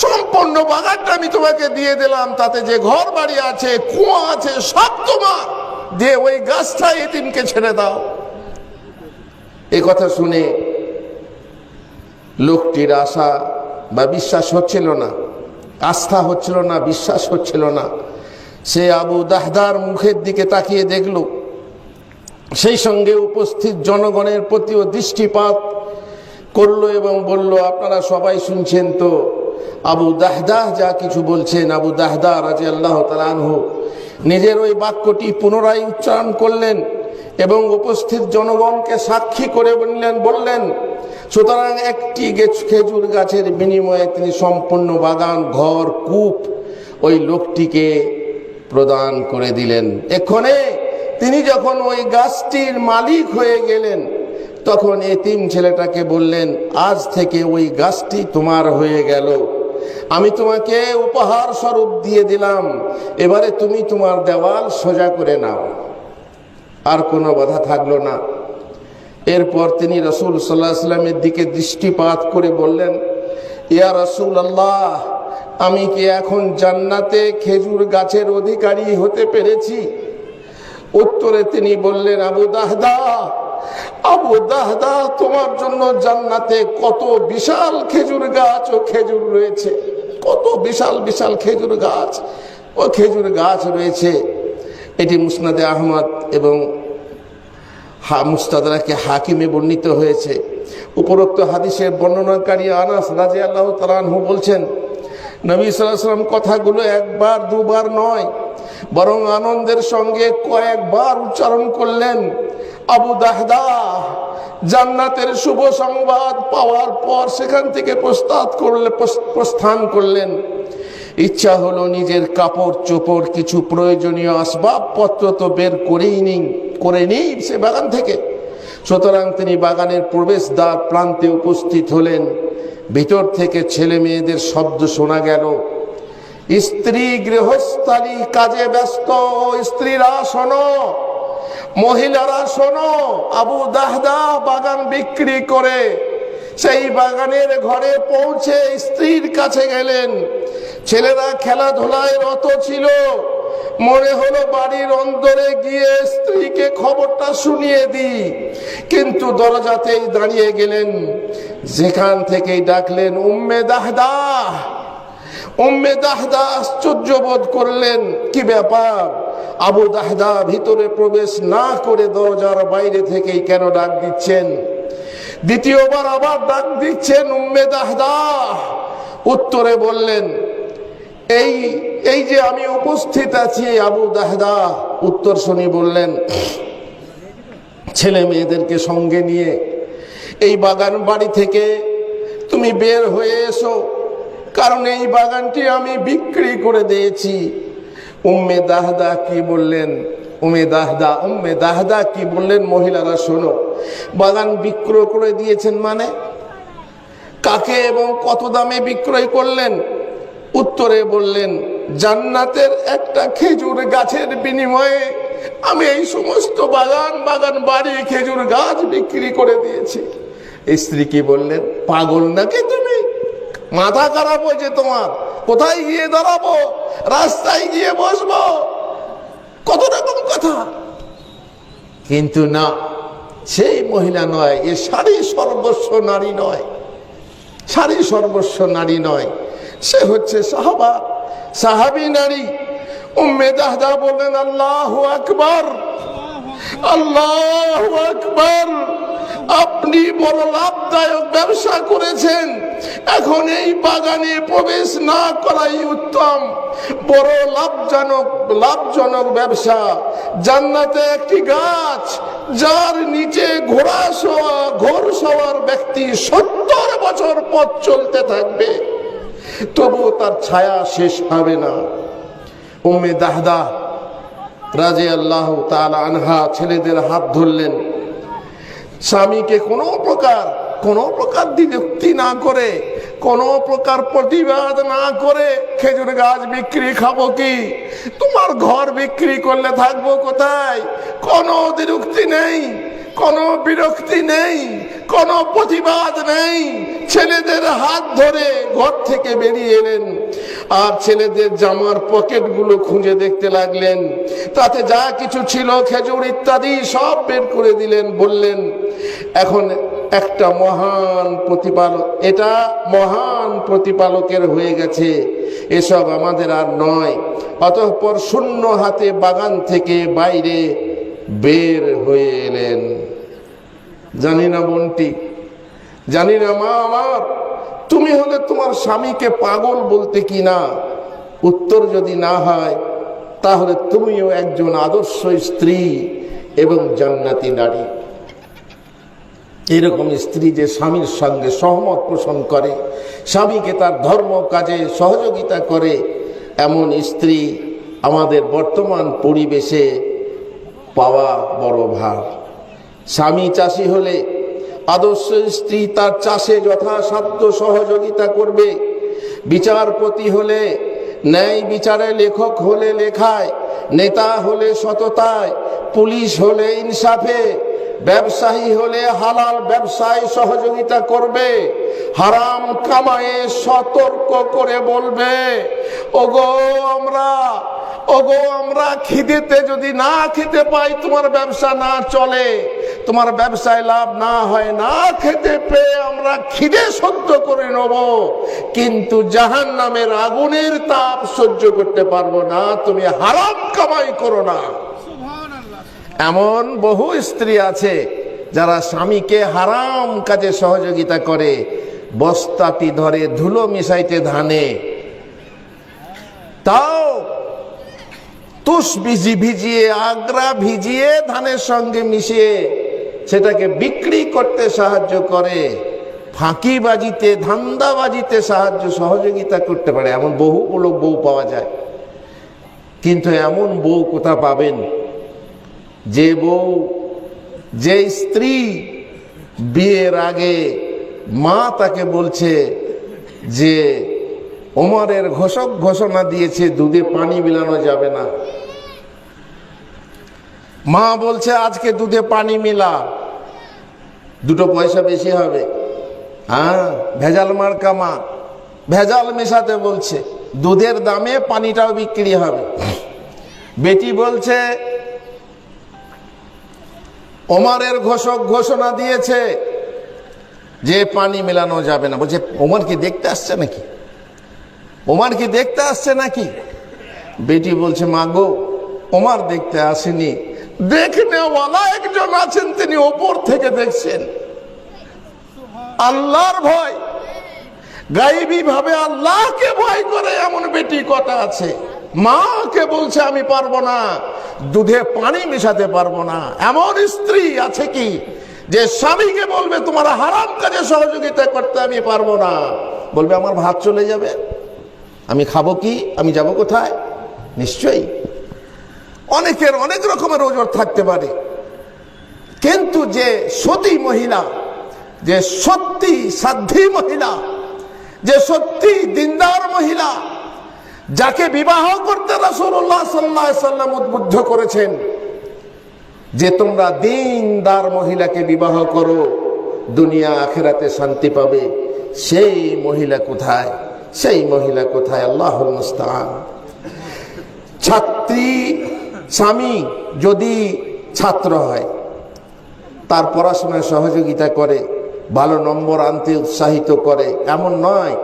সম্পূর্ণ বাগানটা আমি তোমাকে দিয়ে দিলাম, তাতে যে ঘর বাড়ি আছে, কুয়া আছে, সব তোমার। দিয়ে ওই গাছটা এতিমকে ছেড়ে দাও। এই কথা শুনে লোকটির আশা বা বিশ্বাস হচ্ছিল না, আস্থা হচ্ছিল না, বিশ্বাস হচ্ছিল না। সে আবু দাহদার মুখের দিকে তাকিয়ে দেখল, সেই সঙ্গে উপস্থিত জনগণের প্রতিও দৃষ্টিপাত করলো এবং বলল, আপনারা সবাই শুনছেন তো আবু দাহদা যা কিছু বলছেন। আবু দাহদা রাদিয়াল্লাহু তাআলা আনহু নিজের ওই বাক্যটি পুনরায় উচ্চারণ করলেন এবং উপস্থিত জনগণকে সাক্ষী করে বললেন, সুতরাং একটি খেজুর গাছের বিনিময়ে তিনি সম্পূর্ণ বাগান, ঘর, কূপ ওই লোকটিকে প্রদান করে দিলেন। এক্ষণে তিনি যখন ওই গাছটির মালিক হয়ে গেলেন, তখন এতিম ছেলেটাকে বললেন, আজ থেকে ওই গাছটি তোমার হয়ে গেল, আমি তোমাকে উপহার স্বরূপ দিয়ে দিলাম, এবারে তুমি তোমার দেওয়াল সোজা করে নাও। আর কোনো বাধা থাকলো না। এরপর তিনি রাসূল সাল্লাল্লাহু আলাইহি ওয়াসাল্লামের দিকে দৃষ্টিপাত করে বললেন, ইয়া রাসূলুল্লাহ, আমি কি এখন জান্নাতে খেজুর গাছের অধিকারী হতে পেরেছি? উত্তরে তিনি বললেন, আবু দাহদা, আবু দাহদা, তোমার জন্য জান্নাতে কত বিশাল খেজুর গাছ ও খেজুর রয়েছে, কত বিশাল বিশাল খেজুর গাছ ও খেজুর গাছ রয়েছে। এটি মুসনাদে আহমদ এবং মুস্তাদরাকে হাকিমে বর্ণিত হয়েছে। উপরোক্ত হাদিসের বর্ণনাকারী আনাস রাদিয়াল্লাহু তাআলা আনহু বলছেন, নবী সাল্লাল্লাহু আলাইহি ওয়াসাল্লাম কথাগুলো একবার দুবার নয়, বরং আনন্দের সঙ্গে কয়েকবার উচ্চারণ করলেন। আবু দাহদা জান্নাতের শুভ সংবাদ পাওয়ার পর সেখান থেকে প্রস্থান করলেন। ইচ্ছা হলো নিজের কাপড় চোপড়, কিছু প্রয়োজনীয় আসবাবপত্র তো বের করে নেই সে বাগান থেকে। সুতরাং তিনি বাগানের প্রবেশদ্বার প্রান্তে উপস্থিত হলেন। ভিতর থেকে ছেলে মেয়েদের শব্দ শোনা গেল। স্ত্রী গৃহস্থালী কাজে ব্যস্ত। স্ত্রীরা শোনো, মহিলারা শোনো, আবু দাহদা বাগান বিক্রি করে সেই বাগানের ঘরে পৌঁছে স্ত্রীর কাছে গেলেন। ছেলেরা খেলাধুলায় রত ছিল। মনে হলো বাড়ির অন্দরে গিয়ে স্ত্রীকে খবরটা শুনিয়ে দিই, কিন্তু দরজাতেই দাঁড়িয়ে গেলেন। যেখান থেকেই ডাকলেন, উম্মে দাহদা। উম্মে দাহদা আশ্চর্য বোধ করলেন, কি ব্যাপার? আবু দাহদা ভিতরে প্রবেশ না করে দরজার বাইরে থেকেই কেন ডাক দিচ্ছেন? দ্বিতীয়বার আবার ডাক দিচ্ছেন, উম্মে দাহদা। উত্তরে বললেন, এই যে আমি উপস্থিত আছি। আবু দাহদা উত্তর শুনি বললেন, ছেলে মেয়েদেরকে সঙ্গে নিয়ে এই বাগান বাড়ি থেকে তুমি বের হয়ে এসো, কারণ এই বাগানটি আমি বিক্রি করে দিয়েছি। উম্মে দাহদা কি বললেন? উম্মে দাহদা কি বললেন? মহিলারা শোনো, বাগান বিক্রয় করে দিয়েছেন মানে? কাকে এবং কত দামে বিক্রয় করলেন? উত্তরে বললেন, জান্নাতের একটা খেজুর গাছের বিনিময়ে আমি এই সমস্ত বাগান বাড়ি খেজুর গাছ বিক্রি করে দিয়েছি। স্ত্রী কি বললেন, পাগল নাকি তুমি? মাথা খারাপ হয়েছে তোমার? কোথায় গিয়ে দাঁড়াবো? রাস্তায় গিয়ে বসবো? কত রকম কথা। কিন্তু না, সেই মহিলা নয়, এ সারি সর্বস্ব নারী নয়, সারি সর্বস্ব নারী নয়, সে হচ্ছে সাহাবী নারী। উম্মে দাহদা বললেন আল্লাহু আকবার, আল্লাহু আকবার, আপনি বড় লাভদায়ক ব্যবসা করেছেন, এখন এই বাগানে প্রবেশ না করাই উত্তম। বড় লাভজনক ব্যবসা, জান্নাতে একটি গাছ যার নিচে ঘোড়সওয়ার ব্যক্তি 70 বছর পথ চলতে থাকবে, তবু তার ছায়া শেষ হবে না। উম্মে দাহদা রাদিয়াল্লাহু তাআলা আনহা ছেলেদের হাত ধরলেন, স্বামীকে কোনো প্রকার দ্বিরুক্তি না করে, কোনো প্রকার প্রতিবাদ না করে, খেজুর গাছ বিক্রি খাবো কি, তোমার ঘর বিক্রি করলে থাকবো কোথায়, কোনো দ্বিরুক্তি নেই, কোনো বিরক্তি নেই, কোনো প্রতিবাদ নেই। ছেলেদের হাত ধরে ঘর থেকে বেরিয়ে এলেন আর ছেলেদের জামার পকেটগুলো খুঁজে দেখতে লাগলেন। তাতে যা কিছু ছিল খেজুর ইত্যাদি সব বের করে দিলেন, বললেন এখন একটা মহান প্রতিপালকের হয়ে গেছে, এসব আমাদের আর নয়। অতঃপর শূন্য হাতে বাগান থেকে বাইরে বের হয়ে এলেন। জানি না বোনটি, জানি না মা আমার, তুমি হলে তোমার স্বামীকে পাগল বলতে কি না? উত্তর যদি না হয় তাহলে তুমিও একজন আদর্শ স্ত্রী এবং জান্নাতি নারী। এরকম স্ত্রী যে স্বামীর সঙ্গে সহমত পোষণ করে, স্বামীকে তার ধর্ম কাজে সহযোগিতা করে, এমন স্ত্রী আমাদের বর্তমান পরিবেশে পাওয়া বড় ভার। স্বামী চাষি হলে আদর্শ স্ত্রী তার চাষে যথাসাধ্য সহযোগিতা করবে। বিচারপতি হলে ন্যায় বিচারে, লেখক হলে লেখায়, নেতা হলে সততায়, পুলিশ হলে ইনসাফে, ব্যবসায়ী হলে হালাল ব্যবসায় সহযোগিতা করবে, হারাম কামায়ে সতর্ক করে বলবে ওগো আমরা খিদেতে যদি না খেতে পাই, তোমার ব্যবসা না চলে, তোমার ব্যবসায় লাভ না হয়, না খেতে পেয়ে আমরা খিদে সহ্য করে নেব, কিন্তু জাহান্নামের আগুনের তাপ সহ্য করতে পারবো না, তুমি হারাম কামাই করো না। এমন বহু স্ত্রী আছে যারা স্বামীকে হারাম কাজে সহযোগিতা করে, বস্তাটি ধরে ধুলো মিশাইতে ধানে, তাও তুষ ভিজিয়ে আগ্রা ভিজিয়ে ধানের সঙ্গে মিশিয়ে সেটাকে বিক্রি করতে সাহায্য করে, ফাঁকিবাজিতে ধান্দাবাজিতে সহযোগিতা করতে পারে। এমন বহু বউ পাওয়া যায়। কিন্তু এমন বউ কোথা পাবেন যে স্ত্রী বিয়ের আগে মা তাকে বলছে যে ওমরের ঘোষণা দিয়েছে দুধে পানি মিলানো যাবে না, মা বলছে আজকে দুধে পানি মিলা, 2 পয়সা বেশি হবে। হ্যাঁ, ভেজাল মার্কা মা, ভেজাল মেশাতে বলছে, দুধের দামে পানিটাও বিক্রি হবে। বেটি বলছে ওমরের ঘোষণা দিয়েছে যে পানি মেলানো যাবে না। বলছে ওমর কি দেখতে আসছে নাকি, ওমর কি দেখতে আসছে নাকি? বেটি বলছে মা গো, ওমর দেখতে আসেনি, দেখনেওয়ালা একজন আছেন, তিনি ওপর থেকে দেখছেন। আল্লাহর ভয়, গায়েবী ভাবে আল্লাহকে ভয় করে এমন বেটি কটা আছে। মাকে বলছে আমি পারবো না, দুধে পানি মেশাতে পারবো না। এমন স্ত্রী আছে কি যে স্বামীকে বলবে তোমার হারাম কাজে সহযোগিতা করতে আমি পারবো না, বলবে আমার ভাত চলে যাবে, আমি খাবো কি, আমি যাব কোথায়? নিশ্চয়ই অনেকের অনেক রকমের ওজর থাকতে পারে, কিন্তু যে সতী মহিলা, যে সত্যি সাধ্বী মহিলা, যে সত্যি দিনদার মহিলা, যাকে বিবাহ করতে রাসূলুল্লাহ সাল্লাল্লাহু আলাইহি ওয়াসাল্লাম উদ্বুদ্ধ করেছেন যে তোমরা দিনদার মহিলাকে বিবাহ করো, দুনিয়া আখিরাতে শান্তি পাবে, সেই মহিলা কোথায়? সেই মহিলা কোথায়? আল্লাহুল মুস্তাআন। স্বামী যদি ছাত্র হয়, তার পড়াশোনায় সহযোগিতা করে, ভালো নম্বর আনতে উৎসাহিত করে। এমন নয়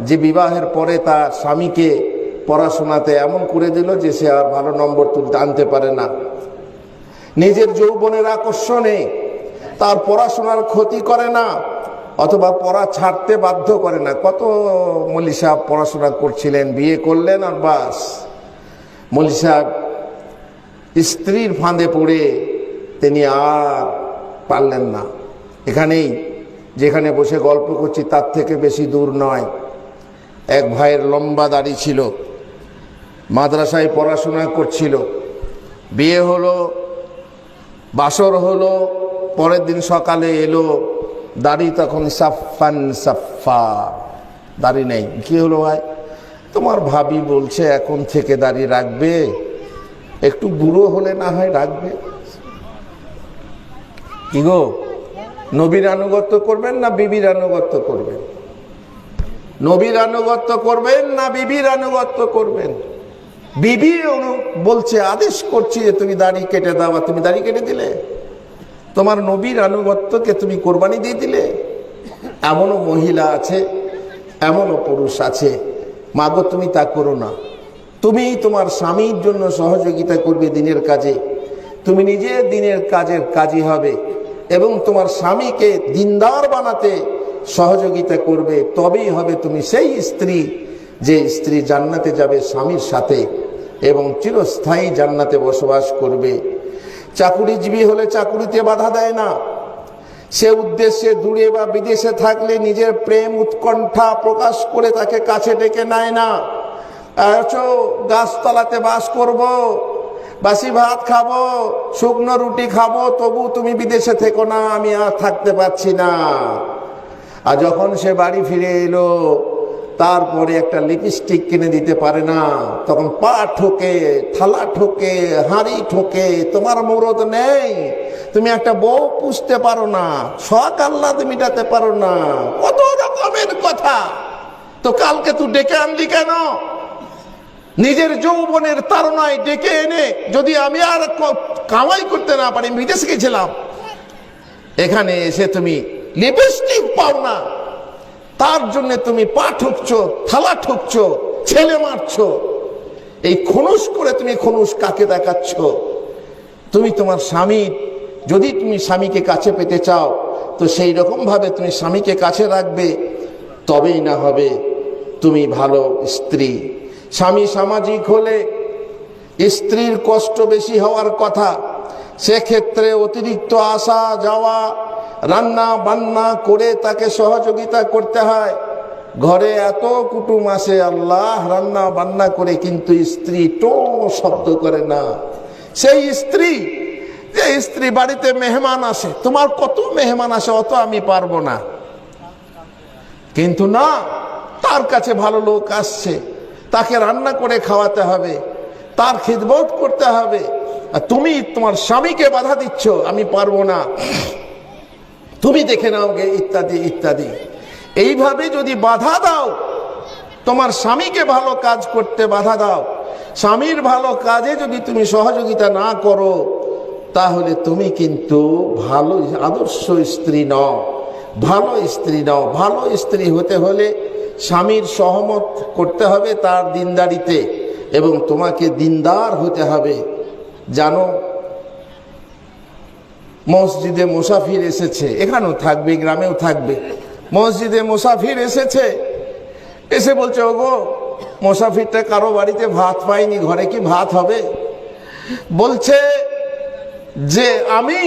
যে বিবাহের পরে তার স্বামীকে পড়াশোনাতে এমন করে দিল যে সে আর ভালো নম্বর তুলতে আনতে পারে না। নিজের যৌবনের আকর্ষণে তার পড়াশোনার ক্ষতি করে না, অথবা পড়া ছাড়তে বাধ্য করে না। কত মৌলী সাহেব পড়াশোনা করছিলেন, বিয়ে করলেন আর বাস, মৌলী সাহেব স্ত্রীর ফাঁদে পড়ে তিনি আর পারলেন না। এখানেই যেখানে বসে গল্প করছি তার থেকে বেশি দূর নয়, এক ভাইয়ের লম্বা দাড়ি ছিল, মাদ্রাসায় পড়াশোনা করছিল, বিয়ে হলো, বাসর হলো, পরের দিন সকালে এলো, দাড়ি তখন সাফান সাফা, দাড়ি নেই। কি হলো ভাই? তোমার ভাবি বলছে এখন থেকে দাড়ি রাখবে, একটু বুড়ো হলে না হয় রাখবে। কি গো, নবীর আনুগত্য করবেন না বিবির আনুগত্য করবেন? নবীর আনুগত্য করবেন না বিবির আনুগত্য করবেন? বিবি বলছে, আদেশ করছি যে তুমি দাড়ি কেটে দাও, আর তুমি দাড়ি কেটে দিলে। তোমার নবীর আনুগত্যকে তুমি কোরবানি দিয়ে দিলে। এমনও মহিলা আছে, এমনও পুরুষ আছে, মাগো তুমি তা করো না। তুমি তোমার স্বামীর জন্য সহযোগিতা করবে দিনের কাজে, তুমি নিজে দিনের কাজের কাজী হবে এবং তোমার স্বামীকে দিনদার বানাতে সহযোগিতা করবে। তবেই হবে তুমি সেই স্ত্রী যে স্ত্রী জান্নাতে যাবে স্বামীর সাথে এবং চিরস্থায়ী জান্নাতে বসবাস করবে। চাকুরিজীবী হলে চাকুরিতে বাধা দেয় না, সে উদ্দেশ্যে দূরে বা বিদেশে থাকলে নিজের প্রেম উৎকণ্ঠা প্রকাশ করে তাকে কাছে ডেকে নেয় না। গাছতলাতে বাস করব, বাসি ভাত খাবো, শুকনো রুটি খাবো, তবু তুমি বিদেশে থেকো না, আমি আর থাকতে পারছি না। আর যখন সে বাড়ি ফিরে এলো, তারপরে একটা লিপস্টিক কিনে দিতে পারে না, তখন পা ঠোকে, থালা ঠোকে, হাঁড়ি ঠোকে। তোমার মুরদ নেই, তুমি একটা বউ পুষতে পারো না, শখ আহ্লাদ মেটাতে পারো না, কত রকমের কথা। তো কালকে তুই ডেকে আনলি কেন? নিজের যৌবনের তাড়নায় ডেকে এনে, যদি আমি আর কামাই করতে না পারি, বিদেশে গেছিলাম, এখানে এসে তুমি লিপস্টিক পাও না, তার জন্য তুমি পা ঠুকছো, থালা ঠুকছো, ছেলে মারছো। এই খনুস করে তুমি খনুস কাকে দেখাচ্ছ? তুমি তোমার স্বামী, যদি তুমি স্বামীকে কাছে পেতে চাও তো সেই রকম ভাবে তুমি স্বামীকে কাছে রাখবে, তবেই না হবে তুমি ভালো স্ত্রী। স্বামী সামাজিক হলে স্ত্রীর কষ্ট বেশি হওয়ার কথা, সেক্ষেত্রে অতিরিক্ত আসা যাওয়া, রান্না বান্না করে তাকে সহযোগিতা করতে হয়। ঘরে এত কুটুম আসে, আল্লাহ, রান্না বান্না করে, কিন্তু স্ত্রী টো শব্দ করে না। সেই স্ত্রী, যে স্ত্রী বাড়িতে মেহমান আসে, তোমার কত মেহমান আসে, অত আমি পারবো না, কিন্তু না, তার কাছে ভালো লোক আসছে, তাকে রান্না করে খাওয়াতে হবে, তার খিদমত করতে হবে। আর তুমি তোমার স্বামীকে বাধা দিচ্ছ, আমি পারবো না, তুমি দেখে নাও গে, ইত্যাদি ইত্যাদি। এইভাবে যদি বাধা দাও, তোমার স্বামীকে ভালো কাজ করতে বাধা দাও, স্বামীর ভালো কাজে যদি তুমি সহযোগিতা না করো, তাহলে তুমি কিন্তু ভালো আদর্শ স্ত্রী নও, ভালো স্ত্রী নও। ভালো স্ত্রী হতে হলে স্বামীর সহমত করতে হবে তার দিনদারিতে, এবং তোমাকে দিনদার হতে হবে। জানো, মসজিদে মুসাফির এসেছে, এখানেও থাকবে, গ্রামেও থাকবে। মসজিদে মুসাফির এসেছে, এসে বলছে, ওগো, মুসাফিরটা কারো বাড়িতে ভাত পাইনি, ঘরে কি ভাত হবে? বলছে যে আমি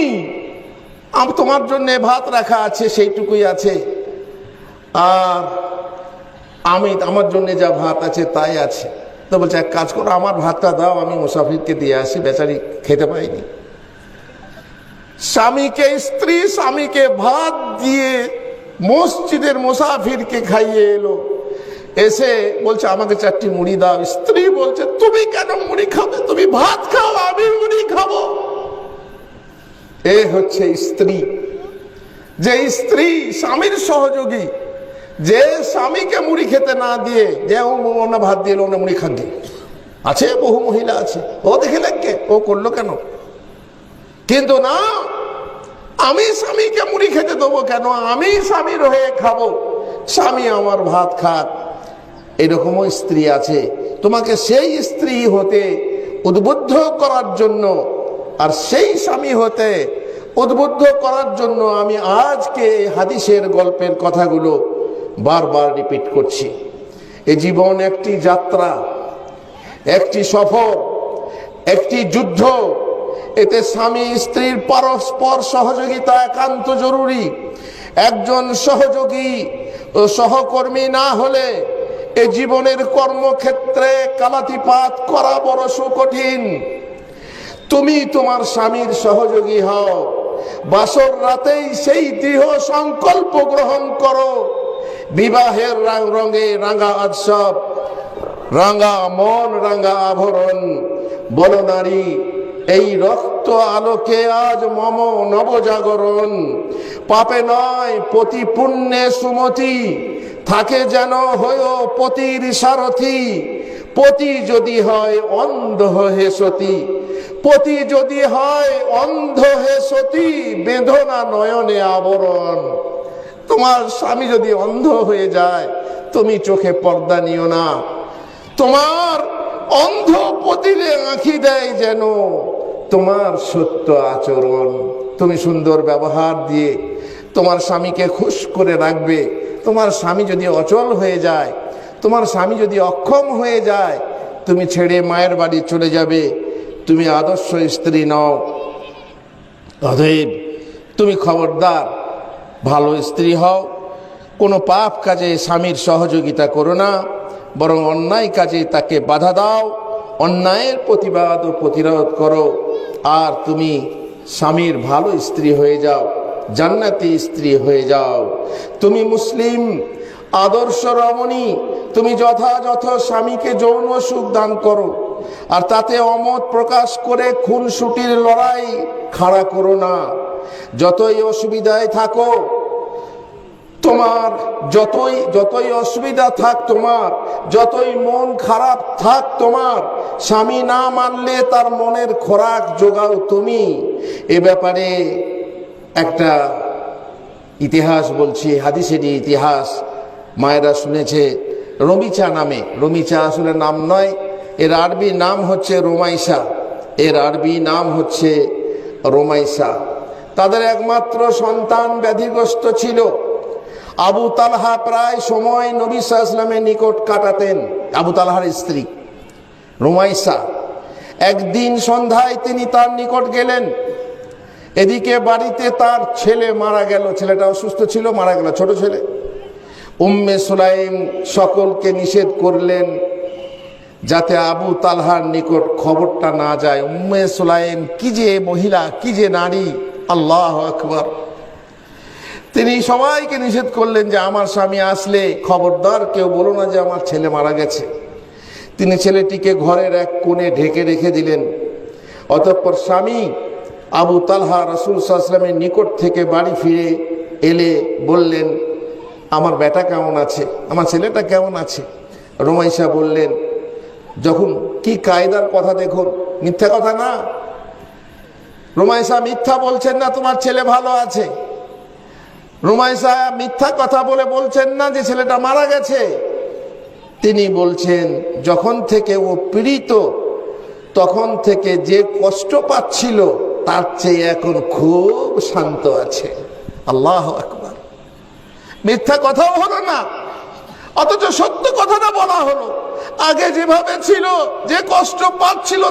তোমার জন্য ভাত রাখা আছে, সেইটুকুই আছে, আর আমার জন্য যা ভাত আছে তাই আছে। তো বলছে, এক কাজ করো, আমার ভাতটা দাও, আমি মুসাফিরকে দিয়ে আসি, বেচারি খেতে পাইনি। স্বামীকে স্ত্রী স্বামীকে ভাত দিয়ে মসজিদের মুসাফিরকে খাইয়ে এলো, এসে বলছে, আমাকে 4টি মুড়ি দাও। স্ত্রী বলছে, তুমি কেন মুড়ি খাবে? তুমি ভাত খাও, আমি মুড়ি খাবো। এ হচ্ছে স্ত্রী, যে স্ত্রী স্বামীর সহযোগী, যে স্বামীকে মুড়ি খেতে না দিয়ে, যে ওনা ভাত দিয়ে ওনা মুড়ি খাদ্য আছে, বহু মহিলা আছে, ও দেখে লাগবে, ও করলো কেন? কিন্তু না, আমি স্বামীকে মুড়ি খেতে দেবো কেন? আমি স্বামীর হয়ে খাবো, স্বামী আমার ভাত খাক। এরকমও স্ত্রী আছে। তোমাকে সেই স্ত্রী হতে উদ্বুদ্ধ করার জন্য আর সেই স্বামী হতে উদ্বুদ্ধ করার জন্য আমি আজকে হাদিসের গল্পের কথাগুলো বারবার রিপিট করছি। এই জীবন একটি যাত্রা, একটি সফর, একটি যুদ্ধ। এতে স্বামী স্ত্রীর পরস্পর সহযোগিতা একান্ত জরুরি। একজন সহযোগী ও সহকর্মী না হলে এ জীবনের কর্মক্ষেত্রে কালাতিপাত করা বড় কঠিন। তুমি তোমার স্বামীর সহযোগী হও, বাসর রাতেই সেই দৃঢ় সংকল্প গ্রহণ করো, বিবাহের রঙে রাঙা উৎসব, রাঙা মন, রাঙা আভরণ। বলো নারী, এই রক্ত আলোকে আজ মম নবজাগরণ। পাপে নয় পতি পুণ্যে সুমতি, থাকে যেন হয়েও পতির সারথি। পতি যদি হয় অন্ধ হে সতী, পতি যদি হয় অন্ধ হে সতী, বেদনা নয়নে আবরণ। তোমার স্বামী যদি অন্ধ হয়ে যায়, তুমি চোখে পর্দা নিও না। তোমার অন্ধ পতিরে আঁখি দেয় যেন তোমার সত্য আচরণ। তুমি সুন্দর ব্যবহার দিয়ে তোমার স্বামীকে খুশ করে রাখবে। তোমার স্বামী যদি অচল হয়ে যায়, তোমার স্বামী যদি অক্ষম হয়ে যায়, তুমি ছেড়ে মায়ের বাড়ি চলে যাবে। তুমি আদর্শ স্ত্রী নও। অতএব তুমি খবরদার ভালো স্ত্রী হও। কোনো পাপ কাজে স্বামীর সহযোগিতা করো না, বরং অন্যায় কাজে তাকে বাধা দাও, অন্যায়ের প্রতিবাদ ও প্রতিরোধ করো। আর তুমি স্বামীর ভালো স্ত্রী হয়ে যাও, জান্নাতি স্ত্রী হয়ে যাও। তুমি মুসলিম আদর্শ রমণী। তুমি যথাযথ স্বামীকে যৌন সুখ দান করো, আর তাতে অমত প্রকাশ করে খুনসুটির লড়াই খাড়া করো না। যতই অসুবিধায় থাকো, তোমার যতই অসুবিধা থাক, তোমার যতই মন খারাপ থাক, তোমার স্বামী না মানলে তার মনের খোরাক যোগাও তুমি। এ ব্যাপারে একটা ইতিহাস বলছি, হাদিসেরই ইতিহাস। মায়েরা শুনেছে রমিচা নামে, রমিচা আসলে নাম নয়, এর আরবি নাম হচ্ছে রোমাইসা। এর আরবি নাম হচ্ছে রোমাইসা। তাদের একমাত্র সন্তান ব্যাধিগ্রস্ত ছিল। আবু তালহা প্রায় সময় নবী সাল্লাল্লাহু আলাইহি ওয়াসাল্লামের নিকট কাটাতেন। আবু তালহার স্ত্রী রুমাইসা। একদিন সন্ধ্যায় তিনি তার নিকট গেলেন। এদিকে বাড়িতে তার ছেলে মারা গেল, ছেলেটা অসুস্থ ছিল, মারা গেল, ছোট ছেলে। উম্মে সুলাইম সকলকে নিষেধ করলেন যাতে আবু তালহার নিকট খবরটা না যায়। উম্মে সুলাইম কি যে মহিলা, কি যে নারী, আল্লাহু আকবার। তিনি সবাইকে নিষেধ করলেন যে আমার স্বামী আসলে খবরদার কেউ বলো না যে আমার ছেলে মারা গেছে। তিনি ছেলেটিকে ঘরের এক কোণে ঢেকে রেখে দিলেন। অতঃপর স্বামী আবু তালহা রাসূল সাল্লাল্লাহু আলাইহি ওয়াসাল্লামের নিকট থেকে বাড়ি ফিরে এলে বললেন, আমার বেটা কেমন আছে, আমার ছেলেটা কেমন আছে? রুমাইসা বললেন, যখন কি কায়দার কথা দেখুন, মিথ্যা কথা না। রুমাইসা মিথ্যা বলছেন না, তোমার ছেলে ভালো আছে। রুমাইসা মিথ্যা কথা বলে বলছেন না যে ছেলেটা মারা গেছে। তিনি বলছেন যখন থেকে ও পীড়িত, তখন থেকে যে কষ্ট পাচ্ছিল তার চেয়ে এখন খুব শান্ত আছে। আল্লাহু আকবার। মিথ্যা কথাও হলো না, অথচ সত্য কথাটা বলা হলো। আগে যেভাবে ছিল, যে কষ্ট পাচ্ছিল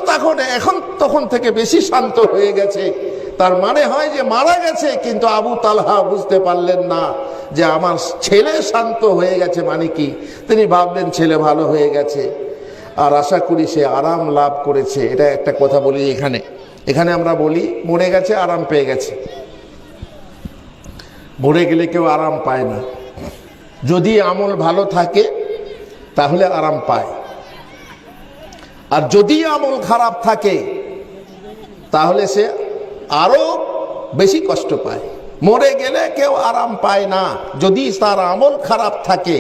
তখন থেকে বেশি শান্ত হয়ে গেছে। তার মানে হয় যে মারা গেছে, কিন্তু আবু তালহা বুঝতে পারলেন না যে আমার ছেলে শান্ত হয়ে গেছে মানে কি। তিনি ভাবলেন ছেলে ভালো হয়ে গেছে, আর আশা করি সে আরাম লাভ করেছে। এটা একটা কথা বলি, এখানে আমরা বলি মরে গেছে, আরাম পেয়ে গেছে। মরে গেলে কেউ আরাম পায় না। যদি আমল ভালো থাকে তাহলে আরাম পায়, আর যদি আমল খারাপ থাকে তাহলে সে আরো বেশি কষ্ট পায়। মরে গেলে কেউ আরাম পায় না যদি তার আমল খারাপ থাকে।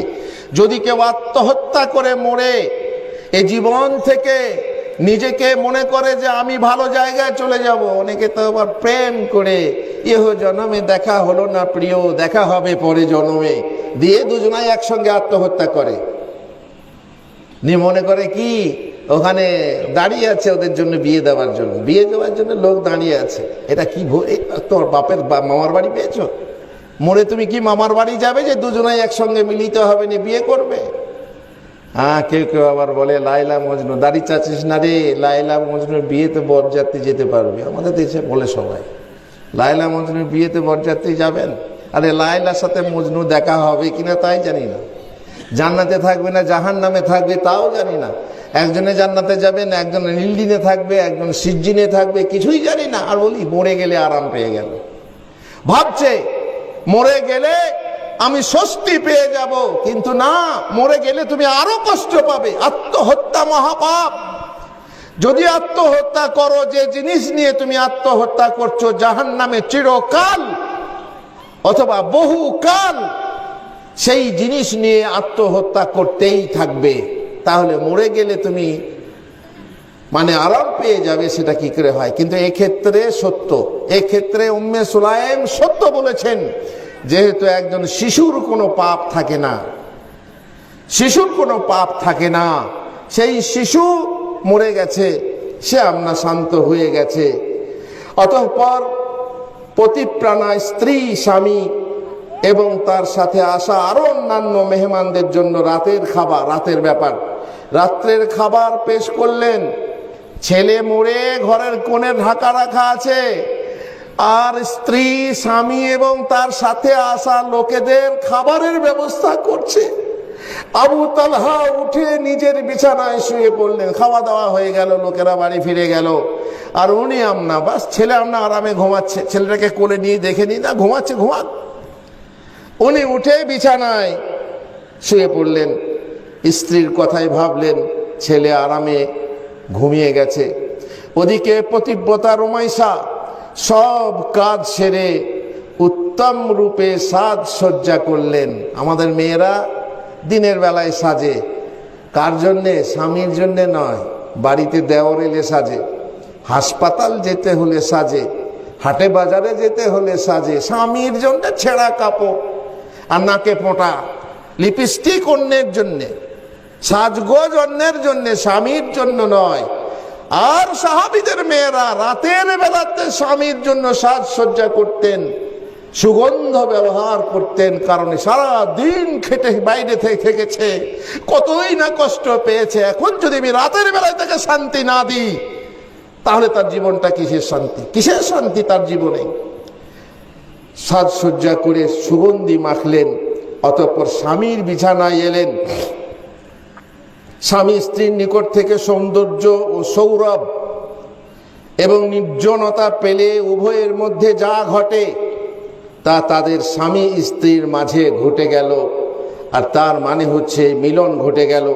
যদি কেউ আত্মহত্যা করে মরে, এ জীবন থেকে নিজেকে মনে করে যে আমি ভালো জায়গায় চলে যাব। অনেকে তো আবার প্রেম করে ইহ জন্মে দেখা হলো না প্রিয়, দেখা হবে পরে জন্মে, দিয়ে দুজনাই একসঙ্গে আত্মহত্যা করে। নিয়ে মনে করে কি ওখানে দাঁড়িয়ে আছে ওদের জন্য বিয়ে দেওয়ার জন্য, বিয়ে দেওয়ার জন্য লোক দাঁড়িয়ে আছে। এটা কি তোর বাপের মামার বাড়ি পেয়েছো? মরে তুমি কি মামার বাড়ি যাবে যে দুজনাই একসঙ্গে মিলিত হবে নিয়ে বিয়ে করবে? হ্যাঁ, কেউ কেউ আবার বলে লাইলা মজনু, দাড়ি চাচ্ছিস না রে, লাইলা মজনুর বিয়েতে বরযাত্রী যেতে পারবে। আমাদের দেশে বলে সবাই লাইলা মজনুর বিয়েতে বরযাত্রী যাবেন। আরে লাইলার সাথে মজনু দেখা হবে কিনা তাই জানি না, জান্নাতে থাকবে না জাহান্নামে থাকবে তাও জানি না, একজনে জান্নাতে যাবেন, একজন নীলদিনে থাকবে, একজন সিজ্জিনে থাকবে, কিছুই জানি না। আর বলি মরে গেলে আরাম পেয়ে গেল, ভাবছে মরে গেলে আমি স্বস্তি পেয়ে যাব, কিন্তু না, মরে গেলে তুমি আরো কষ্ট পাবে। আত্মহত্যা মহাপাপ। যদি আত্মহত্যা করো, যে জিনিস নিয়ে তুমি আত্মহত্যা করছো জাহান্নামে চিরকাল অথবা বহুকাল, সেই জিনিস নিয়ে আত্মহত্যা করতেই থাকবে, তাহলে মরে গেলে তুমি মানে আরাম পেয়ে যাবে। সেটা কি করে হয়? কিন্তু এক্ষেত্রে সত্য, এক্ষেত্রে উম্মে সুলাইম সত্য বলেছেন, যেহেতু একজন শিশুর কোনো পাপ থাকে না, শিশুর কোনো পাপ থাকে না, সেই শিশু মরে গেছে, সে আমনা শান্ত হয়ে গেছে। অতঃপর পতিপ্রাণা স্ত্রী, স্বামী এবং তার সাথে আসা আরো অন্যান্য মেহমানদের জন্য রাতের খাবার, রাতের ব্যাপার, রাত্রের খাবার পেশ করলেন। ছেলে মরে ঘরের কোণে ঢাকা রাখা আছে, আর স্ত্রী, স্বামী এবং তার সাথে আসা লোকেদের খাবারের ব্যবস্থা করছে। আবু তালহা উঠে নিজের বিছানায় শুয়ে পড়লেন। খাওয়া দাওয়া হয়ে গেল, লোকেরা বাড়ি ফিরে গেল, আর উনি আমনা, বাস ছেলে আমনা আরামে ঘুমাচ্ছে, ছেলেটাকে কোলে নিয়ে দেখে নি না ঘুমাচ্ছে, ঘুমাক। উনি উঠে বিছানায় শুয়ে পড়লেন, স্ত্রীর কথাই ভাবলেন, ছেলে আরামে ঘুমিয়ে গেছে। ওদিকে পতিব্রতা রুমাইসা সব কাজ সেরে উত্তম রূপে সাজসজ্জা করলেন। আমাদের মেয়েরা দিনের বেলায় সাজে, কার জন্যে? স্বামীর জন্যে নয়, বাড়িতে দেওর এলে সাজে, হাসপাতাল যেতে হলে সাজে, হাটে বাজারে যেতে হলে সাজে। স্বামীর জন্য ছেঁড়া কাপড় আর নাকে পোঁটা, লিপস্টিক অন্যের জন্যে, সাজগোজ অন্যের জন্যে, স্বামীর জন্য নয়। আর সাহাবীদের মেয়েরা রাতের বেলাতে স্বামীর জন্য সাজসজ্জা করতেন, সুগন্ধ ব্যবহার করতেন, কারণ সারা দিন খেটে বাইরে থেকেছে, কতই না কষ্ট পেয়েছে। এখন যদি আমি রাতের বেলায় তাকে শান্তি না দিই, তাহলে তার জীবনটা কিসের শান্তি? কিসের শান্তি তার জীবনে? সাজসজ্জা করে সুগন্ধি মাখলেন, অতঃপর স্বামীর বিছানায় এলেন। স্বামী স্ত্রীর নিকট থেকে সৌন্দর্য ও সৌরভ এবং নির্জনতা পেলে উভয়ের মধ্যে যা ঘটে তা তাদের স্বামী স্ত্রীর মাঝে ঘটে গেল, আর তার মানে হচ্ছে মিলন ঘটে গেল।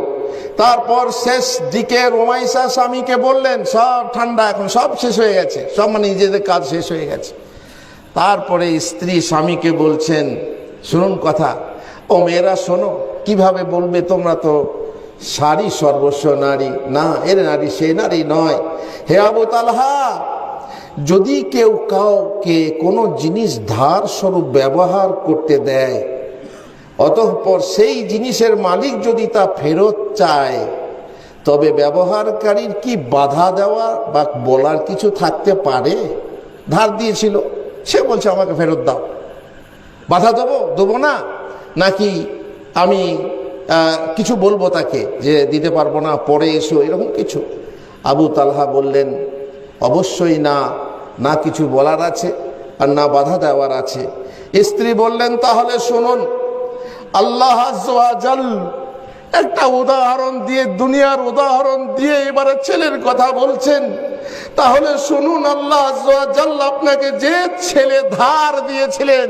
তারপর শেষ দিকে রুমাইসা স্বামীকে বললেন, সব ঠান্ডা, এখন সব শেষ হয়ে গেছে, সব মানে নিজেদের কাজ শেষ হয়ে গেছে। তারপরে স্ত্রী স্বামীকে বলছেন, শুনুন কথা, ও মেয়েরা শোনো। কিভাবে বলবে? তোমরা তো সারি সর্বস্ব নারী, না এর নারী সে নারী নয়। হে আবু তালহা, যদি কেউ কাউকে কোনো জিনিস ধার স্বরূপ ব্যবহার করতে দেয়, অতঃপর সেই জিনিসের মালিক যদি তা ফেরত চায়, তবে ব্যবহারকারীর কি বাধা দেওয়া বা বলার কিছু থাকতে পারে? ধার দিয়েছিল, সে বলছে আমাকে ফেরত দাও, বাধা দেবো না? নাকি আমি কিছু বলবো তাকে যে দিতে পারবো না, পরে এসো, এরকম কিছু? আবু তালহা বললেন, অবশ্যই না, না কিছু বলার আছে আর না বাধা দেওয়ার আছে। স্ত্রী বললেন, তাহলে শুনুন, আল্লাহ আযজা ওয়া জাল একটা উদাহরণ দিয়ে, দুনিয়ার উদাহরণ দিয়ে এবারে ছেলের কথা বলছেন। তাহলে শুনুন, আল্লাহ আযজা ওয়া জাল আপনাকে যে ছেলে ধার দিয়েছিলেন,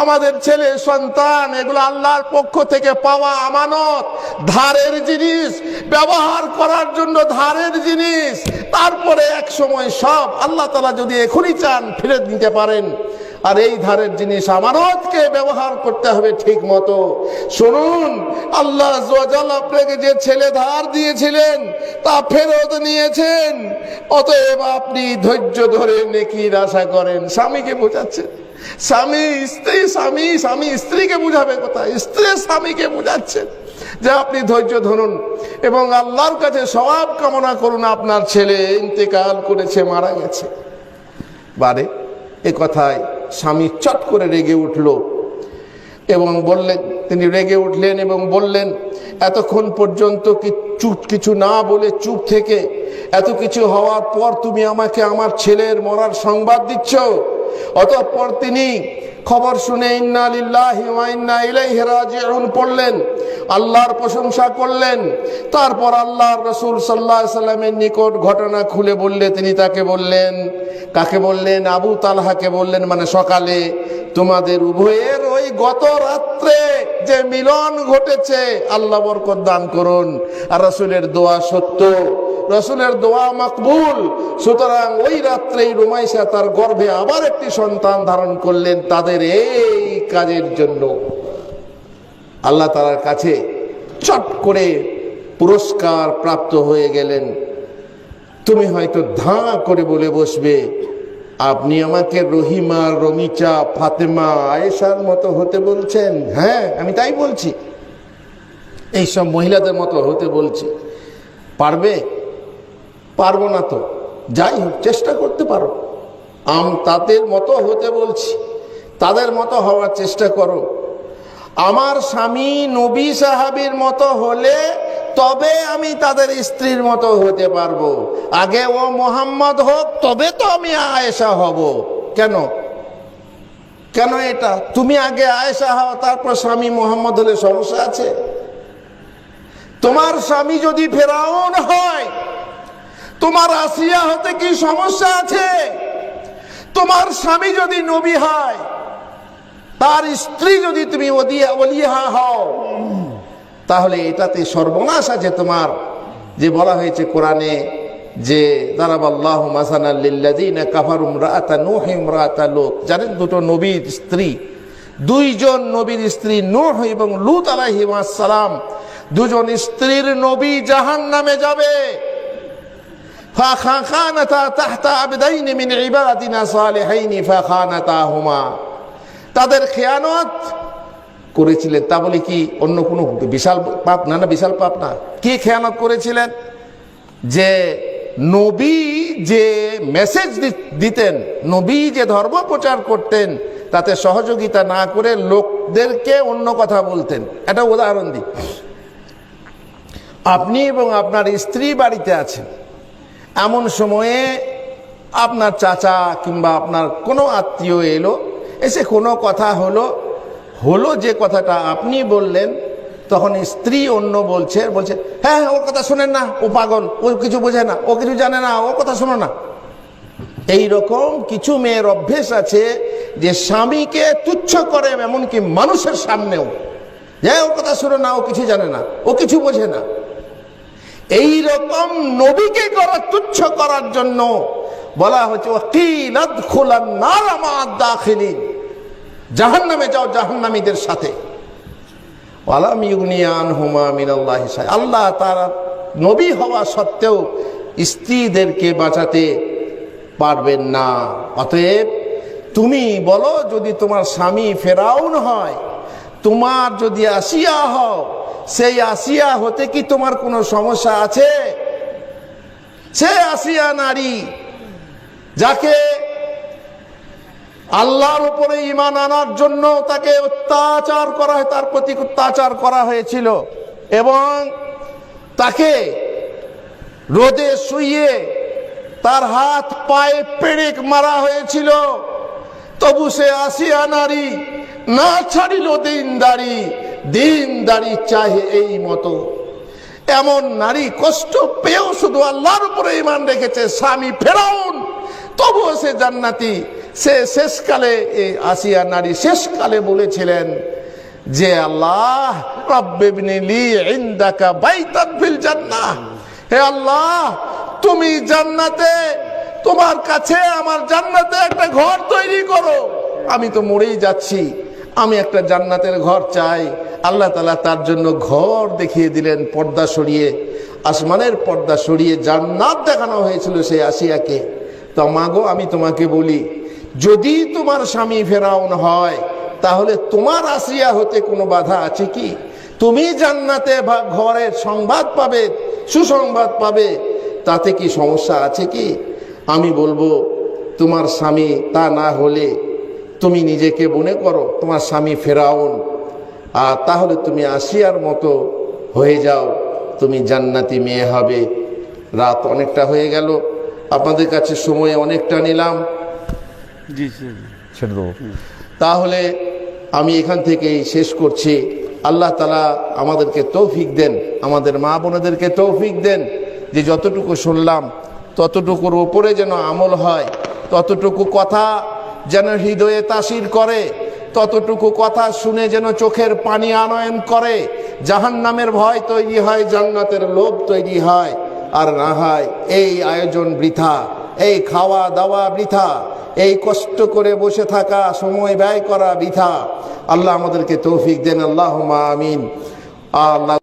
আমাদের ছেলে সন্তান, এগুলো আল্লাহর পক্ষ থেকে পাওয়া আমানত, ধারের জিনিস, ব্যবহার করার জন্য ধারের জিনিস। তারপরে এক সময় সব আল্লাহ তাআলা যদি এখনই চান ফেরত নিতে পারেন। আর এই ধারের জিনিস আমানতকে ব্যবহার করতে হবে ঠিক মতো। শুনুন, আল্লাহ আযজা ওয়া জাল আপনাকে যে ছেলে ধার দিয়েছিলেন, তা ফেরত নিয়েছেন, অতএব আপনি ধৈর্য ধরে নেকির আশা করেন। স্বামীকে বোঝাচ্ছেন, স্বামী স্ত্রী, স্বামী স্বামী স্ত্রীকে বুঝাবে কোথায়, স্ত্রী স্বামীকে বুঝাচ্ছেন যে আপনি ধৈর্য ধরুন এবং আল্লাহর কাছে সওয়াব কামনা করুন। আপনার ছেলে ইন্তেকাল করেছে, মারা গেছে। বারে এ কথায় স্বামী চট করে রেগে উঠল এবং বললেন, তিনি রেগে উঠলেন এবং বললেন, এতক্ষণ পর্যন্ত কিছু না বলে চুপ থেকে এত কিছু হওয়ার পর তুমি আমাকে আমার ছেলের মরার সংবাদ দিচ্ছ। অতঃপর তিনি খবর শুনে ইন্না লিল্লাহি ওয়া ইন্না ইলাইহি রাজিউন পড়লেন, আল্লাহর প্রশংসা করলেন। তারপর আল্লাহর রাসূল সাল্লাল্লাহু আলাইহি সাল্লামের নিকট ঘটনা খুলে বললে তিনি তাকে বললেন, কাকে বললেন? আবু তালহাকে বললেন, মানে সকালে তোমাদের উভয়ের ওই গত রাত্রে যে মিলন ঘটেছে আল্লাহ বরকত দান করুন। আর রাসূলের দোয়া সত্য, রাসূলের দোয়া মাকবুল। সুতরাং ওই রাত্রেই রুমাইসা তার গর্ভে আবার একটি সন্তান ধারণ করলেন তাদের এই কাজের জন্য। আল্লাহ তাআলার কাছে চট করে পুরস্কার প্রাপ্ত হয়ে গেলেন। তুমি হয়তো ধাঁ করে বলে বসবে, আপনি আমাকে রহিমা, রমিচা, ফাতেমা, আয়েশার মতো হতে বলছেন। হ্যাঁ, আমি তাই বলছি, এইসব মহিলাদের মতো হতে বলছি। পারবে? পারবো না তো, যাই হোক চেষ্টা করতে পারো। তাদের মতো হতে বলছি, তাদের মতো হওয়ার চেষ্টা করো। আমার স্বামী নবী সাহাবীর মতো হলে তবে আমি তাদের স্ত্রীর মতো হতে পারবো। আগে ও মোহাম্মদ হোক, তবে তো আমি আয়েশা হব। কেন কেন এটা? তুমি আগে আয়েশা হও, তারপর স্বামী মোহাম্মদ হলে সমস্যা আছে? তোমার স্বামী যদি ফেরাউন হয়, তোমার আসিয়া হতে কি সমস্যা আছে? তোমার স্বামী যদি নবী হয়, তার স্ত্রী যদি তুমি ওলিহা হও, তাহলে এটাতে সর্বনাশ আছে তোমার। যে বলা হয়েছে কোরআনে যে দারাবাল্লাহু মাসালান লিল্লাযিনা কাফারু ইমরাআতা নূহ ইমরাআতা লূত। জানেন, দুটো নবীর স্ত্রী, দুইজন নবীর স্ত্রী নূহ এবং লূত আলাইহিস সালাম, দুজন স্ত্রীর নবী জাহান্নামে যাবে। ফাখানাতা তাহতা আবদাইন মিন ইবাদিনা সালিহাইন ফাখানাতাহুমা, তাদের খেয়ানত করেছিলেন। তা বলে কি অন্য কোনো বিশাল পাপ? না, না, বিশাল পাপ না। কি খেয়ানত করেছিলেন? যে নবী যে মেসেজ দিতেন, নবী যে ধর্ম প্রচার করতেন, তাতে সহযোগিতা না করে লোকদেরকে অন্য কথা বলতেন। এটা উদাহরণ দিই। আপনি এবং আপনার স্ত্রী বাড়িতে আছেন, এমন সময়ে আপনার চাচা কিংবা আপনার কোনো আত্মীয় এলো, এসে কোনো কথা হলো, যে কথাটা আপনি বললেন, তখন স্ত্রী অন্য বলছে, হ্যাঁ ওর কথা শোনেন না, ও পাগল, ও কিছু বোঝে না, ও কিছু জানে না, ওর কথা শোনো না। এই রকম কিছু মেয়ের অভ্যেস আছে যে স্বামীকে তুচ্ছ করে, এমনকি মানুষের সামনেও, যে ওর কথা শোনো না, ও কিছু জানে না, ও কিছু বোঝে না। এই রকম নবীকে তুচ্ছ করার জন্য বলা হচ্ছে জাহান্নামে যাও জাহান্নামীদের সাথে। আল্লাহ তারা নবী হওয়া সত্ত্বেও স্ত্রীদেরকে বাঁচাতে পারবেন না। অতএব তুমি বলো, যদি তোমার স্বামী ফেরাউন হয়, তোমার যদি আসিয়া হও, সেই আসিয়া হতে কি তোমার কোনো সমস্যা আছে? সে আসিয়া নারী যাকে আল্লাহর উপরে ঈমান আনার জন্য তাকে অত্যাচার করা হয়, তার প্রতি অত্যাচার করা হয়েছিল এবং তাকে রোদে শুইয়ে তার হাত পায়ে পেরেক মারা হয়েছিল। তবু সে আসিয়া নারী না ছাড়িল দিনদারি চাহে এই মতো। এমন নারী কষ্ট পেয়েও শুধু আল্লাহর উপরে ঈমান রেখেছে, স্বামী ফেরাউন, তবুও সে জান্নাতি। সে শেষকালে, এই আসিয়া নারী শেষকালে বলেছিলেন যে আল্লাহ রাব্বিবনি লি ইনদাকা বাইতান ফিল জান্নাহ, হে আল্লাহ তুমি জান্নাতে, তোমার কাছে আমার জান্নাতে একটা ঘর তৈরি করো। আমি তো মরেই যাচ্ছি, আমি একটা জান্নাতের ঘর চাই। আল্লাহ তাআলা তার জন্য ঘর দেখিয়ে দিলেন, পর্দা সরিয়ে। আসমানের পর্দা সরিয়ে জান্নাত দেখানো হয়েছিল সেই আসিয়াকে। তো মাগো, আমি তোমাকে বলি, যদি তোমার স্বামী ফেরাউন হয় তাহলে তোমার আসিয়া হতে কোনো বাধা আছে কি? তুমি জান্নাতে ঘরের সংবাদ পাবে, সুসংবাদ পাবে, তাতে কি সমস্যা আছে কি? আমি বলবো, তোমার স্বামী তা না হলে তুমি নিজেকে মনে করো তোমার স্বামী ফেরাউন, আর তাহলে তুমি আসিয়ার মতো হয়ে যাও, তুমি জান্নাতি মেয়ে হবে। রাত অনেকটা হয়ে গেল, আপনাদের কাছে সময় অনেকটা নিলাম, ছেড়ে দেবো। তাহলে আমি এখান থেকেই শেষ করছি। আল্লাহ তাআলা আমাদেরকে তৌফিক দেন, আমাদের মা বোনেদেরকে তৌফিক দেন যে যতটুকু শুনলাম ততটুকুর উপরে যেন আমল হয়, ততটুকু কথা যেন হৃদয়ে তাসির করে, ততটুকু কথা শুনে যেন চোখের পানি আনয়ন করে, জাহান্নামের ভয় তৈরি হয়, জান্নাতের লোভ তৈরি হয়। আর না হয় এই আয়োজন বৃথা, এই খাওয়া দাওয়া বৃথা, এই কষ্ট করে বসে থাকা, সময় ব্যয় করা বৃথা। আল্লাহ আমাদেরকে তৌফিক দেন, আল্লাহুম্মা আমিন। আল্লাহ